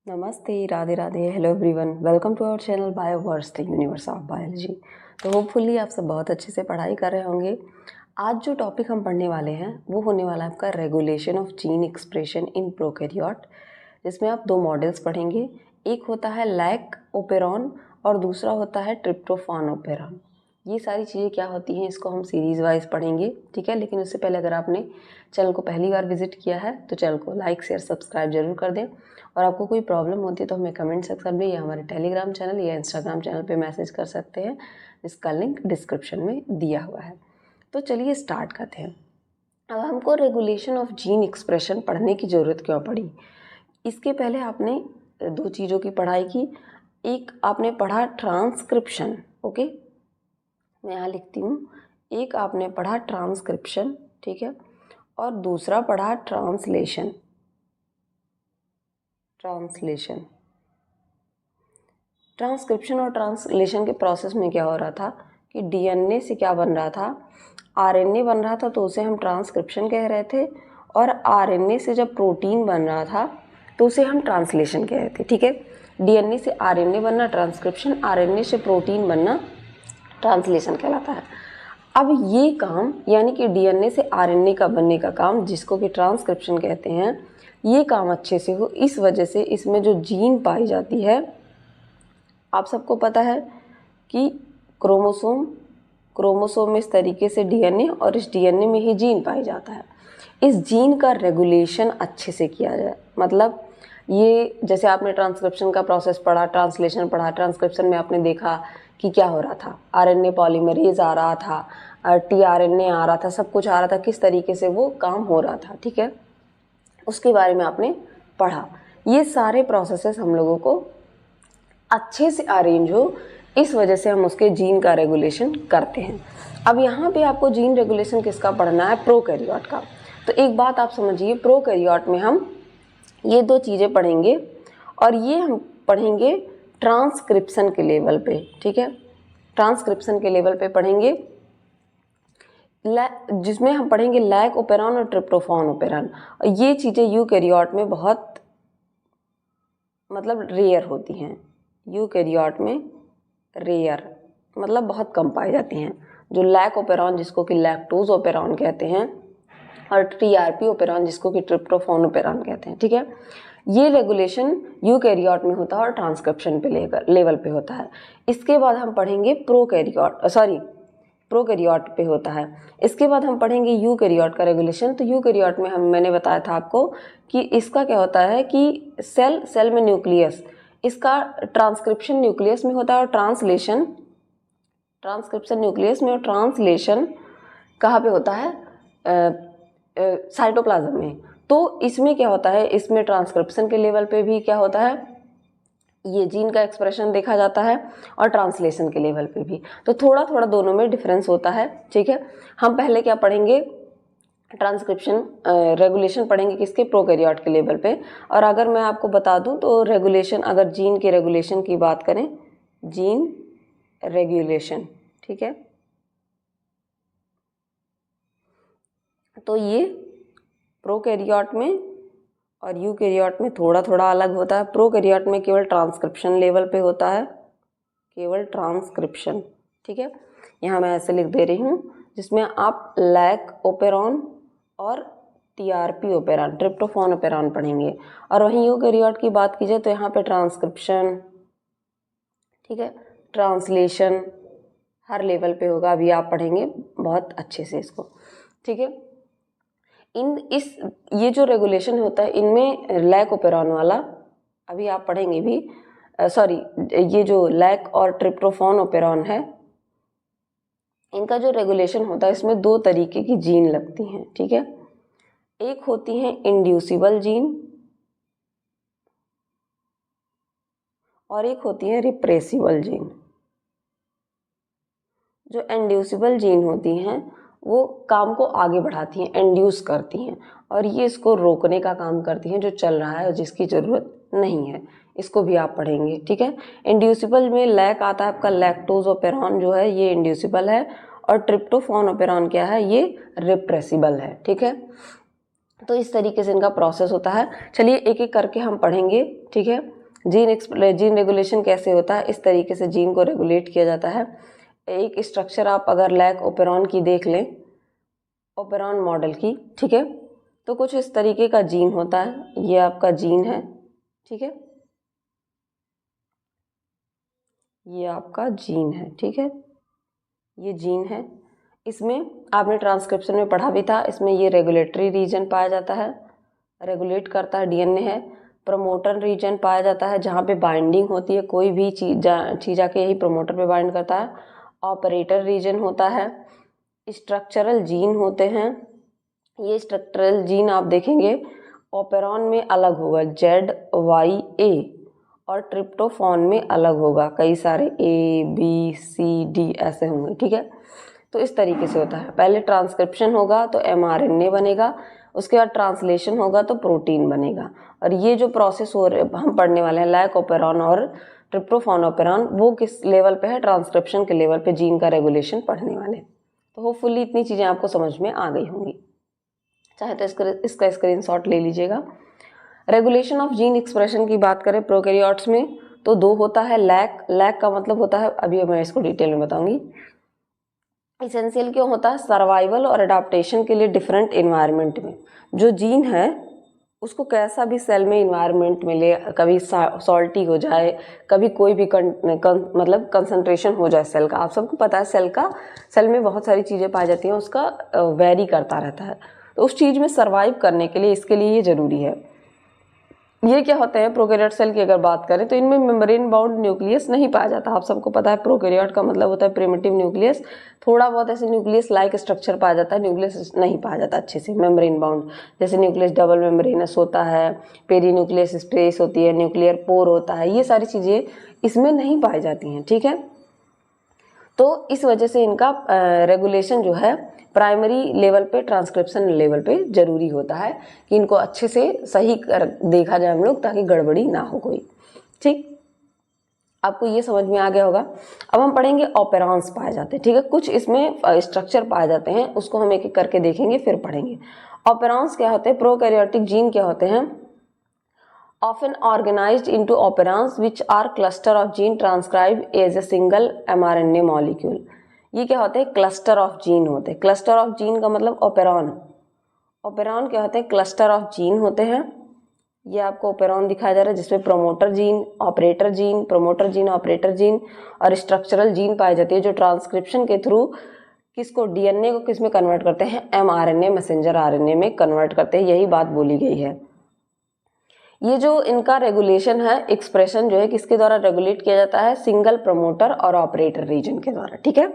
नमस्ते, Radhe Radhe, hello everyone, welcome to our channel Bioverse the universe of biology. तो hopefully आप सब बहुत अच्छे से पढ़ाई कर रहे होंगे। आज जो टॉपिक हम पढ़ने वाले हैं वो होने वाला है आपका regulation of gene expression in prokaryote, जिसमें आप दो मॉडल्स पढ़ेंगे। एक होता है लैक ओपेरॉन और दूसरा होता है ट्रिप्टोफान ओपेरॉन। ये सारी चीज़ें क्या होती हैं इसको हम सीरीज़ वाइज पढ़ेंगे, ठीक है। लेकिन उससे पहले अगर आपने चैनल को पहली बार विजिट किया है तो चैनल को लाइक शेयर सब्सक्राइब जरूर कर दें। और आपको कोई प्रॉब्लम होती है तो हमें कमेंट सेक्शन में या हमारे टेलीग्राम चैनल या इंस्टाग्राम चैनल पे मैसेज कर सकते हैं, जिसका लिंक डिस्क्रिप्शन में दिया हुआ है। तो चलिए स्टार्ट करते हैं। अब हमको रेगुलेशन ऑफ जीन एक्सप्रेशन पढ़ने की ज़रूरत क्यों पड़ी? इसके पहले आपने दो चीज़ों की पढ़ाई की। एक आपने पढ़ा ट्रांसक्रिप्शन, ओके, मैं यहाँ लिखती हूँ। एक आपने पढ़ा ट्रांसक्रिप्शन, ठीक है, और दूसरा पढ़ा ट्रांसलेशन। ट्रांसक्रिप्शन और ट्रांसलेशन के प्रोसेस में क्या हो रहा था कि डीएनए से क्या बन रहा था, आरएनए बन रहा था, तो उसे हम ट्रांसक्रिप्शन कह रहे थे। और आरएनए से जब प्रोटीन बन रहा था तो उसे हम ट्रांसलेशन कह रहे थे, ठीक है। डीएनए से आरएनए बनना ट्रांसक्रिप्शन, आरएनए से प्रोटीन बनना ट्रांसलेशन कहलाता है। अब ये काम यानी कि डीएनए से आरएनए का बनने का काम, जिसको कि ट्रांसक्रिप्शन कहते हैं, ये काम अच्छे से हो, इस वजह से इसमें जो जीन पाई जाती है, आप सबको पता है कि क्रोमोसोम में इस तरीके से डीएनए और इस डीएनए में ही जीन पाया जाता है। इस जीन का रेगुलेशन अच्छे से किया जाए, मतलब ये जैसे आपने ट्रांसक्रिप्शन का प्रोसेस पढ़ा, ट्रांसलेशन पढ़ा। ट्रांसक्रिप्शन में आपने देखा कि क्या हो रहा था, आरएनए पॉलीमरेज आ रहा था, टीआरएनए आ रहा था, सब कुछ आ रहा था, किस तरीके से वो काम हो रहा था, ठीक है, उसके बारे में आपने पढ़ा। ये सारे प्रोसेसेस हम लोगों को अच्छे से अरेंज हो, इस वजह से हम उसके जीन का रेगुलेशन करते हैं। अब यहाँ पे आपको जीन रेगुलेशन किसका पढ़ना है? प्रोकैरियोट का। तो एक बात आप समझिए, प्रोकैरियोट में हम ये दो चीज़ें पढ़ेंगे और ये हम पढ़ेंगे ट्रांसक्रिप्शन के लेवल पे, ठीक है। ट्रांसक्रिप्शन के लेवल पे पढ़ेंगे, जिसमें हम पढ़ेंगे लैक ओपेरॉन और ट्रिप्टोफान ओपेरॉन। ये चीज़ें यूकैरियोट में बहुत मतलब रेयर होती हैं। यूकैरियोट में रेयर मतलब बहुत कम पाई जाती हैं। जो लैक ओपेरॉन जिसको कि लैक्टोज ओपेरॉन कहते हैं, और टीआरपी ओपेरॉन जिसको कि ट्रिप्टोफान ओपेरॉन कहते हैं, ठीक है। ये रेगुलेशन यूकैरियोट में होता है और ट्रांसक्रिप्शन पे लेवल पे होता है। इसके बाद हम पढ़ेंगे प्रोकैरियोट पे होता है। इसके बाद हम पढ़ेंगे यूकैरियोट का रेगुलेशन। तो यूकैरियोट में मैंने बताया था आपको कि इसका क्या होता है कि सेल में न्यूक्लियस, इसका ट्रांसक्रिप्शन न्यूक्लियस में होता है और ट्रांसक्रिप्शन न्यूक्लियस में, और ट्रांसलेशन कहाँ पे होता है? साइटोप्लाज्म में। तो इसमें क्या होता है, इसमें ट्रांसक्रिप्शन के लेवल पे भी क्या होता है, ये जीन का एक्सप्रेशन देखा जाता है, और ट्रांसलेशन के लेवल पे भी। तो थोड़ा थोड़ा दोनों में डिफरेंस होता है, ठीक है। हम पहले क्या पढ़ेंगे? ट्रांसक्रिप्शन रेगुलेशन पढ़ेंगे किसके? प्रोकैरियोट के लेवल पे। और अगर मैं आपको बता दूं तो रेगुलेशन, अगर जीन के रेगुलेशन की बात करें, जीन रेगुलेशन, ठीक है, तो ये प्रोकैरियोट में और यूकैरियोट में थोड़ा थोड़ा अलग होता है। प्रोकैरियोट में केवल ट्रांसक्रिप्शन लेवल पे होता है, केवल ट्रांसक्रिप्शन, ठीक है। यहाँ मैं ऐसे लिख दे रही हूँ, जिसमें आप लैक ओपेरॉन और टीआरपी ओपेरॉन, ट्रिप्टोफान ओपेरॉन पढ़ेंगे। और वहीं यूकैरियोट की बात की जाए तो यहाँ पे ट्रांसक्रिप्शन, ठीक है, ट्रांसलेशन हर लेवल पे होगा। अभी आप पढ़ेंगे बहुत अच्छे से इसको, ठीक है। ये जो रेगुलेशन होता है इनमें लैक ओपेरॉन वाला अभी आप पढ़ेंगे भी, ये जो लैक और ट्रिप्टोफान ओपेरॉन है, इनका जो रेगुलेशन होता है इसमें दो तरीके की जीन लगती हैं, ठीक है। एक होती है इंड्यूसिबल जीन और एक होती है रिप्रेसिबल जीन। जो इंड्यूसिबल जीन होती हैं वो काम को आगे बढ़ाती हैं, इंड्यूस करती हैं, और ये इसको रोकने का काम करती हैं जो चल रहा है और जिसकी ज़रूरत नहीं है। इसको भी आप पढ़ेंगे, ठीक है। इंड्यूसिबल में लैक आता है आपका, लैक्टोज ओपेरॉन जो है ये इंड्यूसिबल है, और ट्रिप्टोफान ओपेरॉन क्या है? ये रिप्रेसिबल है, ठीक है। तो इस तरीके से इनका प्रोसेस होता है। चलिए एक एक करके हम पढ़ेंगे, ठीक है। जीन रेगुलेशन कैसे होता है, इस तरीके से जीन को रेगुलेट किया जाता है। एक स्ट्रक्चर आप अगर लैक ओपेरॉन की देख लें, ओपेरॉन मॉडल की, ठीक है, तो कुछ इस तरीके का जीन होता है। ये आपका जीन है, ठीक है, ये आपका जीन है, ठीक है, ये जीन है। इसमें आपने ट्रांसक्रिप्शन में पढ़ा भी था, इसमें ये रेगुलेटरी रीजन पाया जाता है, रेगुलेट करता है, डीएनए है। प्रमोटर रीजन पाया जाता है जहाँ पे बाइंडिंग होती है, कोई भी चीज़ आके यही प्रमोटर पे बाइंड करता है। ऑपरेटर रीजन होता है। स्ट्रक्चरल जीन होते हैं। ये स्ट्रक्चरल जीन आप देखेंगे ओपेरॉन में अलग होगा, ZYA, और ट्रिप्टोफॉन में अलग होगा, कई सारे ABCD ऐसे होंगे, ठीक है। तो इस तरीके से होता है, पहले ट्रांसक्रिप्शन होगा तो mRNA बनेगा, उसके बाद ट्रांसलेशन होगा तो प्रोटीन बनेगा। और ये जो प्रोसेस हो रहे हम पढ़ने वाले हैं, लैक ओपेरॉन और ट्रिप्टोफॉन ओपेरॉन, वो किस लेवल पे है, ट्रांसक्रिप्शन के लेवल पे जीन का रेगुलेशन पढ़ने वाले। तो होपफुली इतनी चीज़ें आपको समझ में आ गई होंगी। चाहे तो इसका स्क्रीनशॉट ले लीजिएगा। रेगुलेशन ऑफ जीन एक्सप्रेशन की बात करें प्रोकैरियोट्स में तो 2 होता है। लैक का मतलब होता है, अभी मैं इसको डिटेल में बताऊंगी। इसेंशियल क्यों होता है, सर्वाइवल और अडाप्टेशन के लिए डिफरेंट इन्वायरमेंट में। जो जीन है उसको कैसा भी सेल में इन्वायरमेंट मिले, कभी सॉल्टी हो जाए, कभी कोई भी मतलब कंसंट्रेशन हो जाए सेल का, आप सबको पता है सेल में बहुत सारी चीज़ें पाई जाती हैं, उसका वेरी करता रहता है। तो उस चीज़ में सर्वाइव करने के लिए इसके लिए ये ज़रूरी है। ये क्या होते हैं, प्रोकैरियोट सेल की अगर बात करें तो इनमें मेम्ब्रेन बाउंड न्यूक्लियस नहीं पाया जाता। आप सबको पता है प्रोकैरियोट का मतलब होता है प्रिमिटिव न्यूक्लियस, थोड़ा बहुत ऐसे न्यूक्लियस लाइक स्ट्रक्चर पाया जाता है, न्यूक्लियस नहीं पाया जाता अच्छे से मेम्ब्रेन बाउंड। जैसे न्यूक्लियस डबल मेम्ब्रेनस होता है, पेरी न्यूक्लियस स्पेस होती है, न्यूक्लियर पोर होता है, ये सारी चीज़ें इसमें नहीं पाई जाती हैं, ठीक है। तो इस वजह से इनका रेगुलेशन जो है प्राइमरी लेवल पे, ट्रांसक्रिप्शन लेवल पे ज़रूरी होता है कि इनको अच्छे से सही देखा जाए हम लोग, ताकि गड़बड़ी ना हो कोई, ठीक। आपको ये समझ में आ गया होगा। अब हम पढ़ेंगे ऑपेरॉन्स पाए जाते हैं, ठीक है, कुछ इसमें स्ट्रक्चर पाए जाते हैं, उसको हम एक एक करके देखेंगे फिर पढ़ेंगे। ऑपेरॉन्स क्या होते हैं, प्रोकैरियोटिक जीन क्या होते हैं, often organized into operons which are cluster of gene transcribed as a single mRNA molecule। ये क्या होते हैं, क्लस्टर ऑफ जीन होते हैं। क्लस्टर ऑफ जीन का मतलब ओपेरॉन। ओपेरॉन क्या होते हैं, क्लस्टर ऑफ जीन होते हैं। ये आपको ओपेरॉन दिखाया जा रहा है जिसमें promoter gene, operator gene, promoter gene, operator gene और स्ट्रक्चरल जीन पाई जाती है, जो ट्रांसक्रिप्शन के थ्रू किसको, डीएनए को किस में कन्वर्ट करते हैं, mRNA मैसेंजर आरएनए में कन्वर्ट करते हैं। यही बात बोली गई है। ये जो इनका रेगुलेशन है, एक्सप्रेशन जो है किसके द्वारा रेगुलेट किया जाता है, सिंगल प्रमोटर और ऑपरेटर रीजन के द्वारा, ठीक है।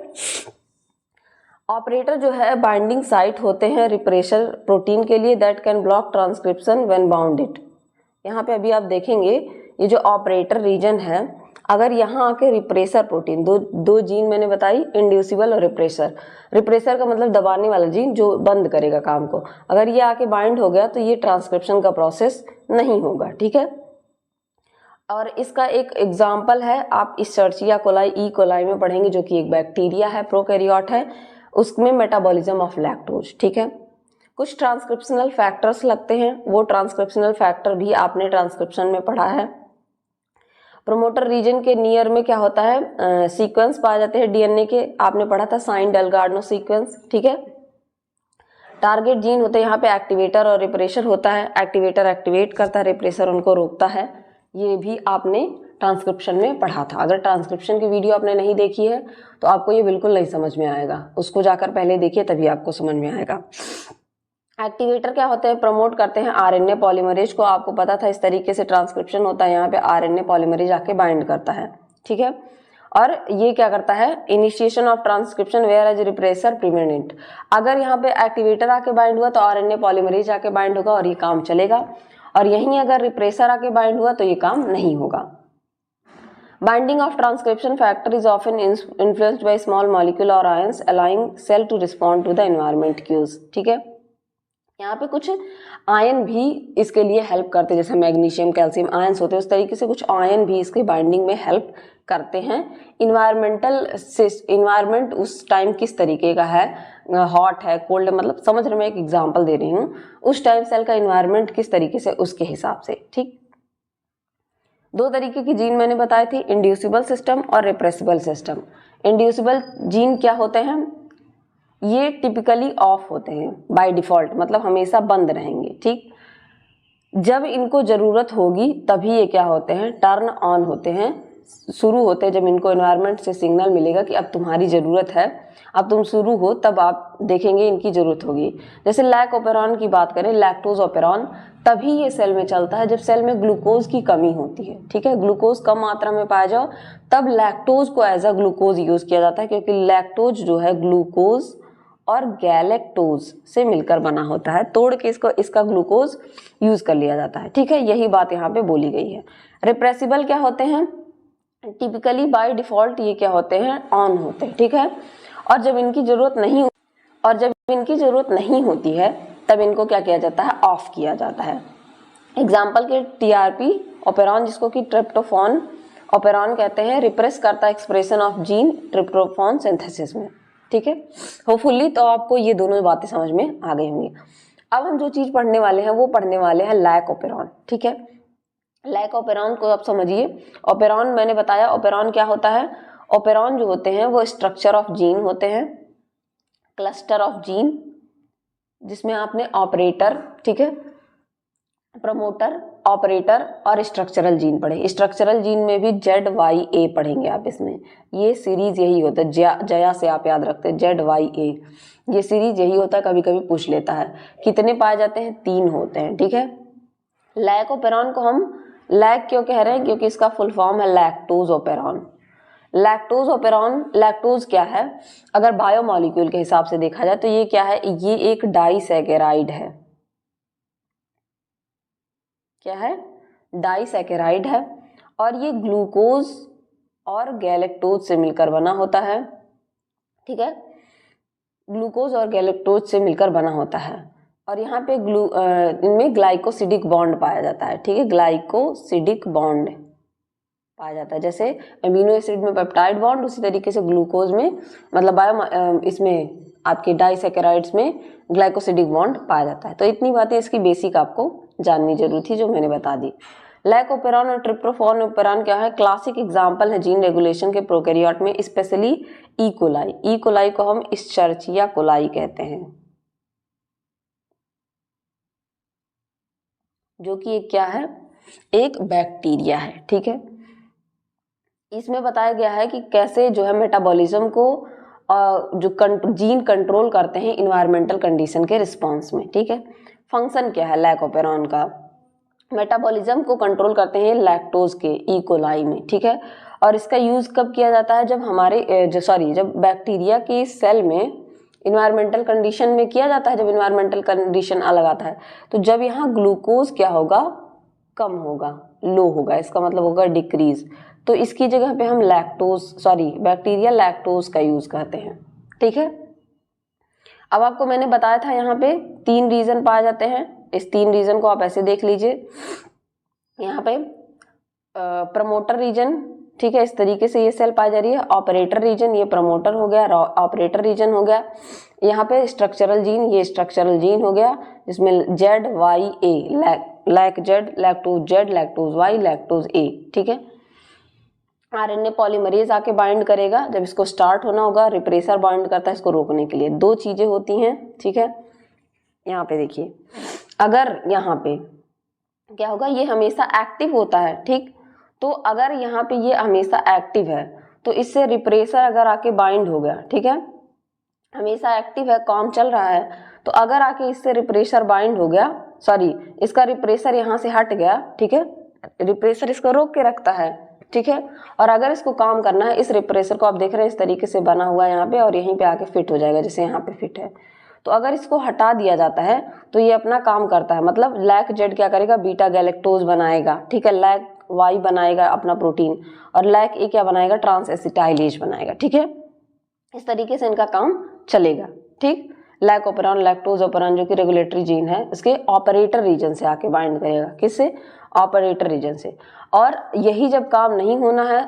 ऑपरेटर जो है बाइंडिंग साइट होते हैं रिप्रेसर प्रोटीन के लिए, that can block transcription when bounded. यहाँ पे अभी आप देखेंगे ये जो ऑपरेटर रीजन है, अगर यहाँ आके रिप्रेसर प्रोटीन, दो जीन मैंने बताई, इंड्यूसिबल और रिप्रेसर का मतलब दबाने वाला जीन जो बंद करेगा काम को, अगर ये आके बाइंड हो गया तो ये ट्रांसक्रिप्शन का प्रोसेस नहीं होगा, ठीक है। और इसका एक एग्जाम्पल है, आप इस सर्चिया कोलाई, ई कोलाई में पढ़ेंगे, जो कि एक बैक्टीरिया है, प्रोकैरियोट है, उसमें मेटाबॉलिज्म ऑफ लैक्टोज, ठीक है। कुछ ट्रांसक्रिप्शनल फैक्टर्स लगते हैं, वो ट्रांसक्रिप्शनल फैक्टर भी आपने ट्रांसक्रिप्शन में पढ़ा है। प्रोमोटर रीजन के नियर में क्या होता है, सीक्वेंस पाए जाते हैं डीएनए के, आपने पढ़ा था साइन डेलगार्डनो सीक्वेंस, ठीक है। टारगेट जीन होते हैं, यहाँ पे एक्टिवेटर और रिप्रेसर होता है, एक्टिवेटर एक्टिवेट करता है, रिप्रेसर उनको रोकता है। ये भी आपने ट्रांसक्रिप्शन में पढ़ा था। अगर ट्रांसक्रिप्शन की वीडियो आपने नहीं देखी है तो आपको ये बिल्कुल नहीं समझ में आएगा, उसको जाकर पहले देखिए तभी आपको समझ में आएगा। एक्टिवेटर क्या होते हैं, प्रमोट करते हैं आरएनए पॉलीमरेज को, आपको पता था इस तरीके से ट्रांसक्रिप्शन होता है, यहाँ पे आरएनए पॉलीमरेज आके बाइंड करता है, ठीक है। और ये क्या करता है, initiation of transcription where as repressor prevent. अगर यहाँ पे एक्टिवेटर आके बाइंड हुआ तो आरएनए पॉलीमरेज आके बाइंड होगा और ये काम चलेगा, और यहीं अगर रिप्रेसर आके बाइंड हुआ तो ये काम नहीं होगा। Binding of transcription factor is often influenced by small molecule और ions allowing cell to respond to the environment cues, ठीक है। यहाँ पे कुछ आयन भी इसके लिए हेल्प करते हैं, जैसे मैग्नीशियम, कैल्शियम आयंस होते हैं, उस तरीके से कुछ आयन भी इसके बाइंडिंग में हेल्प करते हैं। इन्वायरमेंट उस टाइम किस तरीके का है, हॉट है, कोल्ड है, मतलब समझ रहे, मैं एक एग्जांपल दे रही हूँ, उस टाइम सेल का इन्वायरमेंट किस तरीके से, उसके हिसाब से, ठीक। दो तरीके की जीन मैंने बताए थे, इंड्यूसिबल सिस्टम और रिप्रेसिबल सिस्टम। इंड्यूसिबल जीन क्या होते हैं, ये टिपिकली ऑफ होते हैं बाय डिफॉल्ट, मतलब हमेशा बंद रहेंगे, ठीक। जब इनको ज़रूरत होगी तभी ये क्या होते हैं, टर्न ऑन होते हैं, शुरू होते हैं जब इनको एनवायरनमेंट से सिग्नल मिलेगा कि अब तुम्हारी ज़रूरत है, अब तुम शुरू हो, तब आप देखेंगे इनकी ज़रूरत होगी। जैसे लैक ऑपेरॉन की बात करें, लैक्टोज ऑपेरॉन, तभी ये सेल में चलता है जब सेल में ग्लूकोज की कमी होती है, ठीक है। ग्लूकोज कम मात्रा में पाया जाओ तब लैक्टोज को एज अ ग्लूकोज यूज़ किया जाता है, क्योंकि लैक्टोज जो है ग्लूकोज और गैलेक्टोज से मिलकर बना होता है, तोड़ के इसका ग्लूकोज यूज कर लिया जाता है, ठीक है। यही बात यहाँ पे बोली गई है। रिप्रेसिबल क्या होते हैं, टिपिकली बाय डिफॉल्ट ये क्या होते हैं, ऑन होते हैं, ठीक है। और जब इनकी जरूरत नहीं होती है तब इनको क्या किया जाता है, ऑफ किया जाता है। एग्जाम्पल के टीआरपी ऑपेरॉन, जिसको कि ट्रिप्टोफॉन ऑपेरॉन कहते हैं, रिप्रेस करता है एक्सप्रेशन ऑफ जीन ट्रिप्टोफॉन सिंथेसिस में, ठीक है। होपफुली तो आपको ये दोनों बातें समझ में आ गई होंगी। अब हम जो चीज पढ़ने वाले हैं वो पढ़ने वाले हैं लैक ऑपेरॉन, ठीक है। लैक ऑपेरॉन को आप समझिए। ऑपेरॉन मैंने बताया, ऑपेरॉन क्या होता है, ऑपेरॉन जो होते हैं वो स्ट्रक्चर ऑफ जीन होते हैं, क्लस्टर ऑफ जीन, जिसमें आपने ऑपरेटर, ठीक है, प्रमोटर, ऑपरेटर और स्ट्रक्चरल जीन पढ़े। स्ट्रक्चरल जीन में भी ZYA पढ़ेंगे आप इसमें, ये सीरीज यही होता है, जया से आप याद रखते हैं ZYA, ये सीरीज यही होता है। कभी कभी पूछ लेता है कितने पाए जाते हैं, 3 होते हैं, ठीक है। लैक ऑपेरॉन को हम लैक क्यों कह रहे हैं, क्योंकि इसका फुल फॉर्म है lactose operon. Lactose operon, lactose क्या है, अगर बायोमॉलिक्यूल के हिसाब से देखा जाए तो ये क्या है, ये एक डाइसैकेराइड है। क्या है, डाइसैकेराइड है, और ये ग्लूकोज और गैलेक्टोज से मिलकर बना होता है, ठीक है। ग्लूकोज और गैलेक्टोज से मिलकर बना होता है, और यहाँ पे इनमें ग्लाइकोसिडिक बॉन्ड पाया जाता है, ठीक है। ग्लाइकोसिडिक बॉन्ड पाया जाता है, जैसे अमीनो एसिड में पेप्टाइड बॉन्ड, उसी तरीके से ग्लूकोज में, मतलब इसमें आपके डाइसैकेराइड्स में ग्लाइकोसिडिक बॉन्ड पाया जाता है। तो इतनी बातें इसकी बेसिक आपको जाननी जरूरी थी, जो मैंने बता दी। लैक ऑपेरॉन और ट्रिप्टोफॉन ऑपेरॉन क्या है, क्लासिक एग्जांपल है जीन रेगुलेशन के प्रोकैरियोट में, specially E coli. E coli को हम इश्चरचिया कोलाई कहते हैं, जो कि एक क्या है, एक बैक्टीरिया है, ठीक है। इसमें बताया गया है कि कैसे जो है मेटाबॉलिज्म को जो जीन कंट्रोल करते हैं इन्वायरमेंटल कंडीशन के रिस्पॉन्स में, ठीक है। फंक्शन क्या है लैक ऑपेरॉन का, मेटाबॉलिज्म को कंट्रोल करते हैं लैक्टोज के ई कोलाई में, ठीक है। और इसका यूज कब किया जाता है, जब बैक्टीरिया की सेल में इन्वायरमेंटल कंडीशन में किया जाता है, जब इन्वायरमेंटल कंडीशन अलग आता है, तो जब यहाँ ग्लूकोज क्या होगा, कम होगा, लो होगा, इसका मतलब होगा डिक्रीज, तो इसकी जगह पे हम बैक्टीरिया लैक्टोज का यूज करते हैं, ठीक है। अब आपको मैंने बताया था यहाँ पे 3 रीजन पाए जाते हैं, इस 3 रीजन को आप ऐसे देख लीजिए। यहाँ पे प्रमोटर रीजन, ठीक है, इस तरीके से ये सेल पाई जा रही है। ऑपरेटर रीजन, ये प्रमोटर हो गया, ऑपरेटर रीजन हो गया। यहाँ पे स्ट्रक्चरल जीन, ये स्ट्रक्चरल जीन हो गया, जिसमें ZYA, lac Z, lactose Z, lactose Y, lactose A, ठीक है। आरएनए पॉलीमरेज आके बाइंड करेगा, जब इसको स्टार्ट होना होगा, रिप्रेसर बाइंड करता है इसको रोकने के लिए। 2 चीजें होती हैं, ठीक है। यहाँ पे देखिए, अगर यहाँ पे क्या होगा, ये हमेशा एक्टिव होता है, ठीक। तो अगर यहाँ पे ये हमेशा एक्टिव है तो इससे रिप्रेसर अगर आके बाइंड हो गया, ठीक है, हमेशा एक्टिव है, काम चल रहा है, तो अगर आके इससे रिप्रेसर बाइंड हो गया, इसका रिप्रेसर यहाँ से हट गया, ठीक है, रिप्रेसर इसको रोक के रखता है, ठीक है। और अगर इसको काम करना है, इस रिप्रेसर को आप देख रहे हैं इस तरीके से बना हुआ है यहाँ पे, और यहीं पे आके फिट हो जाएगा, जैसे यहाँ पे फिट है। तो अगर इसको हटा दिया जाता है तो ये अपना काम करता है, मतलब लैक जेड क्या करेगा, बीटा गैलेक्टोज बनाएगा, ठीक है, लैक वाई बनाएगा अपना प्रोटीन, और लैक ए क्या बनाएगा, ट्रांस एसिटाइलेज बनाएगा, ठीक है। इस तरीके से इनका काम चलेगा, ठीक। लैक ऑपेरॉन, लैक्टोज ऑपेरॉन जो कि रेगुलेटरी जीन है, इसके ऑपरेटर रीजन से आके बाइंड करेगा, किससे, ऑपरेटर रीजन से। और यही जब काम नहीं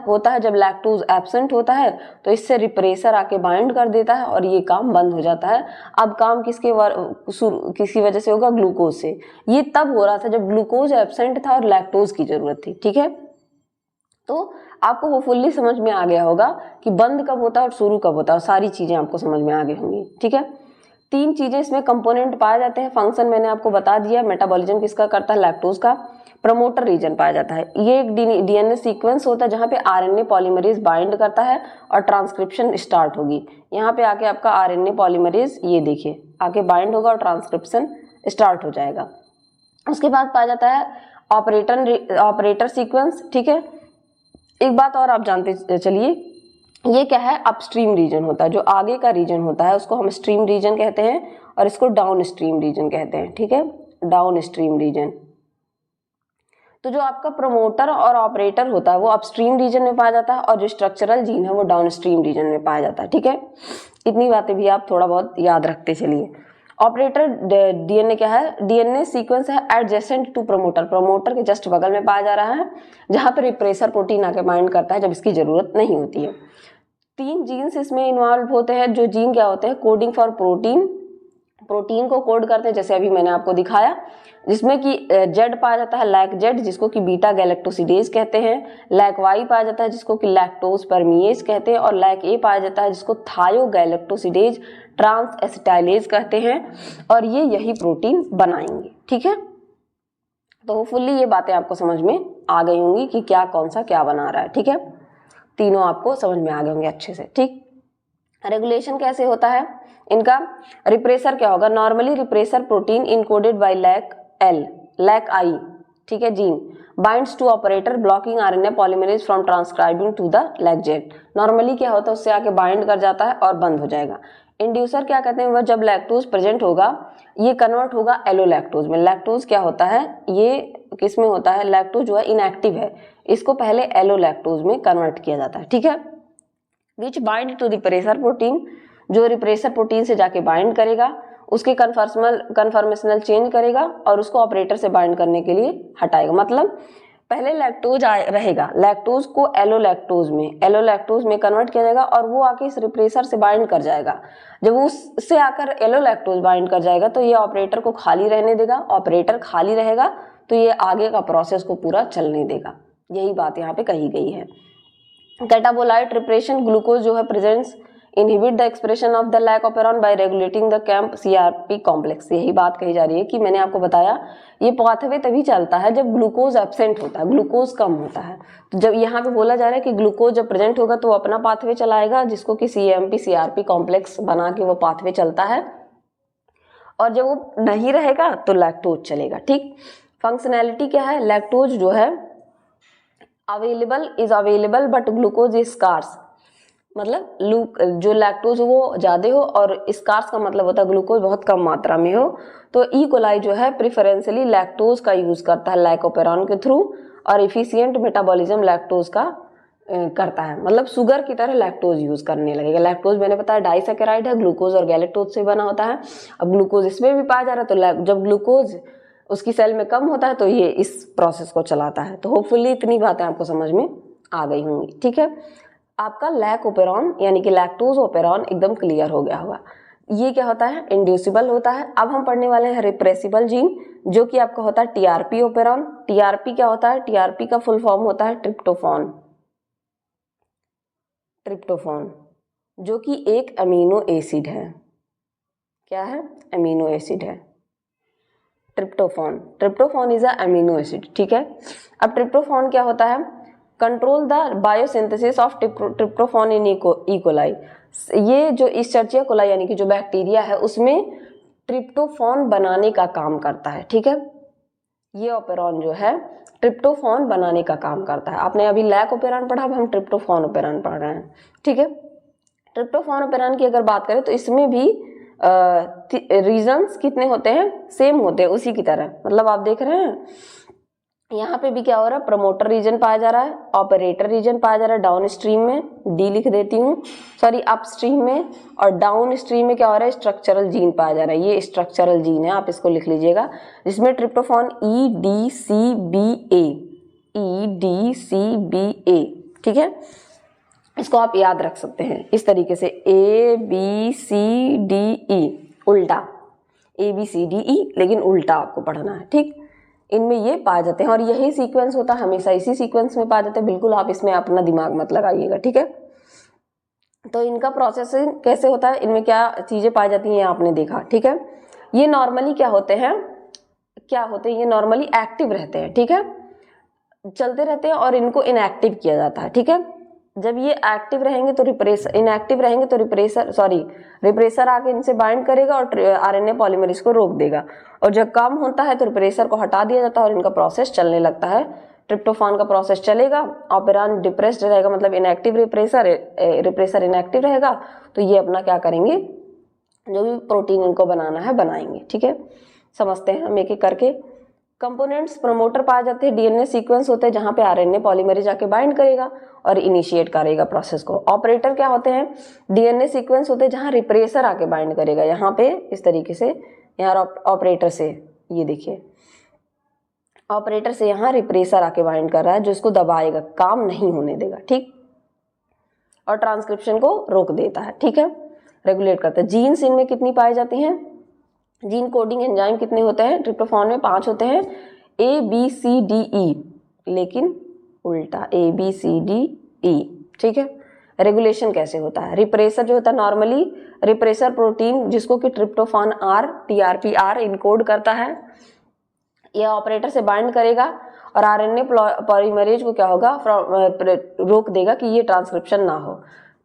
होता है, जब लैक्टोज एब्सेंट होता है, तो इससे रिप्रेसर आके बाइंड कर देता है और ये काम बंद हो जाता है। अब काम किसी वजह से होगा, ग्लूकोज से। ये तब हो रहा था जब ग्लूकोज एब्सेंट था और लैक्टोज की जरूरत थी, ठीक है। तो आपको होपफुली समझ में आ गया होगा कि बंद कब होता है और शुरू कब होता है, सारी चीज़ें आपको समझ में आ गई होंगी। ठीक है, 3 चीज़ें इसमें कंपोनेंट पाए जाते हैं। फंक्शन मैंने आपको बता दिया, मेटाबॉलिज्म किसका करता है, लैक्टोज का। प्रमोटर रीजन पाया जाता है, ये एक डीएनए सीक्वेंस होता है जहाँ पे आरएनए पॉलीमरेज बाइंड करता है और ट्रांसक्रिप्शन स्टार्ट होगी। यहाँ पे आके आपका आरएनए पॉलीमरेज ये देखिए आके बाइंड होगा और ट्रांसक्रिप्शन स्टार्ट हो जाएगा। उसके बाद पाया जाता है ऑपरेटर सीक्वेंस। ठीक है, एक बात और आप जानते चलिए, ये क्या है, अपस्ट्रीम रीजन होता है, जो आगे का रीजन होता है उसको हम स्ट्रीम रीजन कहते हैं और इसको डाउन स्ट्रीम रीजन कहते हैं। ठीक है, डाउन स्ट्रीम रीजन। तो जो आपका प्रमोटर और ऑपरेटर होता है वो अपस्ट्रीम रीजन में पाया जाता है और जो स्ट्रक्चरल जीन है वो डाउन स्ट्रीम रीजन में पाया जाता है। ठीक है, इतनी बातें भी आप थोड़ा बहुत याद रखते चलिए। ऑपरेटर डीएनए क्या है, डीएनए सीक्वेंस है एडजेसेंट टू प्रमोटर, प्रमोटर के जस्ट बगल में पाया जा रहा है जहां पर रिप्रेसर प्रोटीन आके बाइंड करता है जब इसकी जरूरत नहीं होती है। 3 जीन्स इसमें इन्वॉल्व होते हैं, जो जीन क्या होते हैं, कोडिंग फॉर प्रोटीन, प्रोटीन को कोड करते हैं, जैसे अभी मैंने आपको दिखाया, जिसमें कि जेड पाया जाता है, लैक जेड जिसको कि बीटा गैलेक्टोसिडेज कहते हैं, लैक वाई पाया जाता है जिसको कि लैक्टोज परमिएज कहते हैं, और लैक ए पाया जाता है जिसको थायो गैलेक्टोसिडेज ट्रांस एसिटाइलेज कहते हैं, और ये यही प्रोटीन बनाएंगे। ठीक है, तो होपफुली ये बातें आपको समझ में आ गई होंगी कि क्या कौन सा क्या बना रहा है। ठीक है, तीनों आपको समझ में आ गए होंगे अच्छे से। ठीक, रेगुलेशन कैसे होता है इनका, रिप्रेसर क्या होगा, normally repressor protein encoded by lac L, lac I, ठीक है, gene binds to operator blocking RNA polymerase from transcribing to the lac Z. Normally क्या होता है, उससे आके बाइंड कर जाता है और बंद हो जाएगा। इंड्यूसर क्या कहते हैं, वह जब लैक्टोज प्रेजेंट होगा ये कन्वर्ट होगा एलोलैक्टोज में। लैक्टोज क्या होता है, ये किस में होता है, लैक्टोज जो है इनएक्टिव है, इसको पहले एलोलैक्टोज में कन्वर्ट किया जाता है। ठीक है, which bind to the repressor protein, जो रिप्रेसर प्रोटीन से जाके बाइंड करेगा, उसके कन्फर्मेशनल चेंज करेगा और उसको ऑपरेटर से बाइंड करने के लिए हटाएगा। मतलब पहले लैक्टोज रहेगा, लैक्टोज को एलोलैक्टोज में कन्वर्ट किया जाएगा और वो आके इस रिप्रेसर से बाइंड कर जाएगा। जब उससे आकर एलोलैक्टोज बाइंड कर जाएगा तो ये ऑपरेटर को खाली रहने देगा, ऑपरेटर खाली रहेगा तो ये आगे का प्रोसेस को पूरा चलने देगा। यही बात यहाँ पे कही गई है। कैटाबोलाइट रिप्रेशन, ग्लूकोज जो है presents inhibit the expression of the lac operon by regulating the cAMP CRP complex. यही बात कही जा रही है कि मैंने आपको बताया ये पाथवे तभी चलता है जब ग्लूकोज एब्सेंट होता है, ग्लूकोज कम होता है। तो जब यहाँ पे बोला जा रहा है कि ग्लूकोज जब प्रेजेंट होगा तो वो अपना पाथवे चलाएगा जिसको कि सीएमपी सीआरपी कॉम्प्लेक्स बना के वो पाथवे चलता है, और जब वो नहीं रहेगा तो लैक्टोज चलेगा। ठीक, फंक्शनैलिटी क्या है, लैक्टोज जो है available but glucose is scarce, मतलब जो लैक्टोज हो वो ज़्यादा हो और स्कार्स का मतलब होता है ग्लूकोज बहुत कम मात्रा में हो। तो ई कोलाई जो है प्रिफरेंशियली लैक्टोज का यूज़ करता है लाइकोपेरॉन के थ्रू, और एफिशिएंट मेटाबॉलिज्म लैक्टोज का करता है, मतलब शुगर की तरह लैक्टोज यूज़ करने लगेगा। लैक्टोज मैंने बताया डाइसैकेराइड है, ग्लूकोज और गैलेक्टोज से बना होता है। अब ग्लूकोज इसमें भी पाया जा रहा है तो जब ग्लूकोज उसकी सेल में कम होता है तो ये इस प्रोसेस को चलाता है। तो होपफुली इतनी बातें आपको समझ में आ गई होंगी। ठीक है, आपका लैक ओपेरॉन यानी कि लैक्टोज ओपेरॉन एकदम क्लियर हो गया होगा। ये क्या होता है, इंड्यूसिबल होता है। अब हम पढ़ने वाले हैं रिप्रेसिबल जीन, जो कि आपका होता है टीआरपी ओपेरॉन। टीआरपी क्या होता है, टीआरपी का फुल फॉर्म होता है ट्रिप्टोफॉन, जो कि एक अमीनो एसिड है। क्या है, अमीनो एसिड है tryptophan is a amino acid. ठीक है, अब ट्रिप्टोफॉन क्या होता है, control the biosynthesis of tryptophan in E coli. ये जो इस्चर्चिया कोलाई यानी कि जो बैक्टीरिया है उसमें ट्रिप्टोफॉन बनाने का काम करता है। ठीक है, ये ओपेरॉन जो है ट्रिप्टोफॉन बनाने का काम करता है। आपने अभी लैक ओपेरॉन पढ़ा, अब हम ट्रिप्टोफॉन ओपेरॉन पढ़ रहे हैं। ठीक है, ट्रिप्टोफॉन ओपेरॉन की अगर बात करें तो इसमें भी रीजन्स कितने होते हैं, सेम होते हैं उसी की तरह। मतलब आप देख रहे हैं यहाँ पे भी क्या हो रहा है, प्रमोटर रीजन पाया जा रहा है, ऑपरेटर रीजन पाया जा रहा है डाउन स्ट्रीम में, डी लिख देती हूँ, सॉरी अप स्ट्रीम में, और डाउन स्ट्रीम में क्या हो रहा है, स्ट्रक्चरल जीन पाया जा रहा है। ये स्ट्रक्चरल जीन है, आप इसको लिख लीजिएगा, जिसमें ट्रिप्टोफॉन EDCBA, ठीक है, इसको आप याद रख सकते हैं इस तरीके से ABCDE, उल्टा ABCDE लेकिन उल्टा आपको पढ़ना है। ठीक, इनमें ये पाए जाते हैं और यही सीक्वेंस होता है, हमेशा इसी सीक्वेंस में पाए जाते हैं। बिल्कुल आप इसमें अपना दिमाग मत लगाइएगा, ठीक है। तो इनका प्रोसेसिंग कैसे होता है, इनमें क्या चीज़ें पाई जाती हैं, आपने देखा, ठीक है। ये नॉर्मली क्या होते हैं, ये नॉर्मली एक्टिव रहते हैं, ठीक है, चलते रहते हैं और इनको इनएक्टिव किया जाता है, ठीक है। जब ये एक्टिव रहेंगे तो इनएक्टिव रहेंगे तो रिप्रेसर आके इनसे बाइंड करेगा और आरएनए पॉलीमरेज को रोक देगा, और जब काम होता है तो रिप्रेसर को हटा दिया जाता है और इनका प्रोसेस चलने लगता है। ट्रिप्टोफान का प्रोसेस चलेगा, ऑपेरान डिप्रेस्ड रहेगा, मतलब इनएक्टिव रिप्रेसर इनएक्टिव रहेगा, तो ये अपना क्या करेंगे, जो भी प्रोटीन इनको बनाना है बनाएंगे, ठीक है। समझते हैं हम एक एक करके। कंपोनेंट्स प्रमोटर पाए जाते हैं, डीएनए सीक्वेंस होते हैं जहाँ पे आरएनए पॉलीमरेज आके बाइंड करेगा और इनिशिएट करेगा प्रोसेस को। ऑपरेटर क्या होते हैं, डीएनए सीक्वेंस होते हैं जहाँ रिप्रेसर आके बाइंड करेगा, यहाँ पे इस तरीके से, यहाँ ऑपरेटर से, ये देखिए ऑपरेटर से यहाँ रिप्रेसर आके बाइंड कर रहा है जो इसको दबाएगा, काम नहीं होने देगा, ठीक, और ट्रांसक्रिप्शन को रोक देता है, ठीक है, रेगुलेट करता है। जीन्स इनमें कितनी पाई जाती हैं, जीन कोडिंग एंजाइम कितने होते हैं, ट्रिप्टोफान में 5 होते हैं, ABCDE, लेकिन उल्टा ABCDE, ठीक है। रेगुलेशन कैसे होता है, रिप्रेसर जो होता है नॉर्मली रिप्रेसर प्रोटीन जिसको कि ट्रिप्टोफान TRPR इनकोड करता है, यह ऑपरेटर से बाइंड करेगा और आरएनए पॉलीमरेज को क्या होगा, रोक देगा कि ये ट्रांसक्रिप्शन ना हो।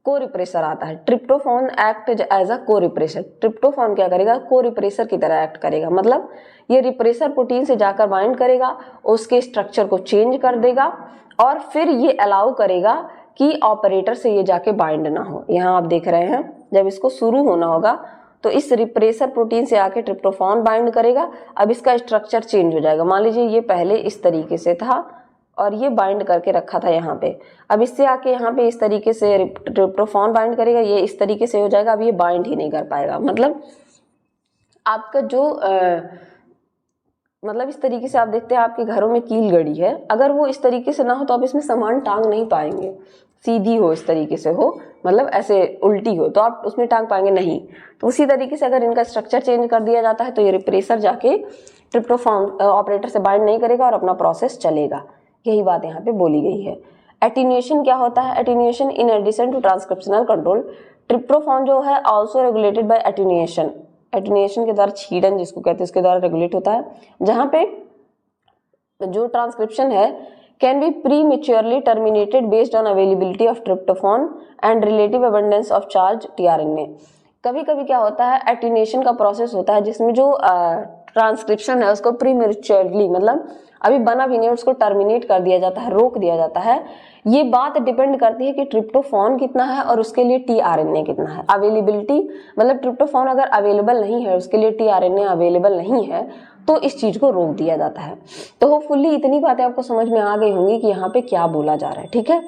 को रिप्रेसर आता है, ट्रिप्टोफान एक्ट एज अ को रिप्रेसर, ट्रिप्टोफान क्या करेगा, को रिप्रेसर की तरह एक्ट करेगा, मतलब ये रिप्रेसर प्रोटीन से जाकर बाइंड करेगा, उसके स्ट्रक्चर को चेंज कर देगा और फिर ये अलाउ करेगा कि ऑपरेटर से ये जाके बाइंड ना हो। यहाँ आप देख रहे हैं जब इसको शुरू होना होगा तो इस रिप्रेसर प्रोटीन से आके ट्रिप्टोफान बाइंड करेगा, अब इसका स्ट्रक्चर चेंज हो जाएगा। मान लीजिए ये पहले इस तरीके से था और ये बाइंड करके रखा था यहाँ पे, अब इससे आके यहाँ पे इस तरीके से ट्रिप्टोफान बाइंड करेगा, ये इस तरीके से हो जाएगा, अब ये बाइंड ही नहीं कर पाएगा। मतलब आपका जो मतलब इस तरीके से आप देखते हैं आपके घरों में कील गड़ी है, अगर वो इस तरीके से ना हो तो आप इसमें सामान टांग नहीं पाएंगे, सीधी हो इस तरीके से हो, मतलब ऐसे उल्टी हो तो आप उसमें टांग पाएंगे नहीं। तो उसी तरीके से अगर इनका स्ट्रक्चर चेंज कर दिया जाता है तो ये रिप्रेसर जाके ट्रिप्टोफान ऑपरेटर से बाइंड नहीं करेगा और अपना प्रोसेस चलेगा, यही बात यहाँ पे बोली गई है। एटीन्यूएशन क्या होता है, attenuation in addition to transcriptional control, tryptophan जो है also regulated by attenuation, attenuation के द्वारा छीड़न जिसको कहते हैं उसके द्वारा रेगुलेट होता है, जहाँ पे जो ट्रांसक्रिप्शन है can be prematurely terminated based on availability of tryptophan and relative abundance of charge tRNA. कभी कभी क्या होता है, एटीन्यूएशन का प्रोसेस होता है जिसमें जो ट्रांसक्रिप्शन है उसको प्रीमेच्योरली, मतलब अभी बना भी नहीं, उसको टर्मिनेट कर दिया जाता है, रोक दिया जाता है। ये बात डिपेंड करती है कि ट्रिप्टोफान कितना है और उसके लिए टीआरएनए कितना है। अवेलेबिलिटी मतलब ट्रिप्टोफान अगर अवेलेबल नहीं है, उसके लिए टीआरएनए अवेलेबल नहीं है, तो इस चीज को रोक दिया जाता है। तो होपफुली इतनी बातें आपको समझ में आ गई होंगी कि यहाँ पे क्या बोला जा रहा है, ठीक है।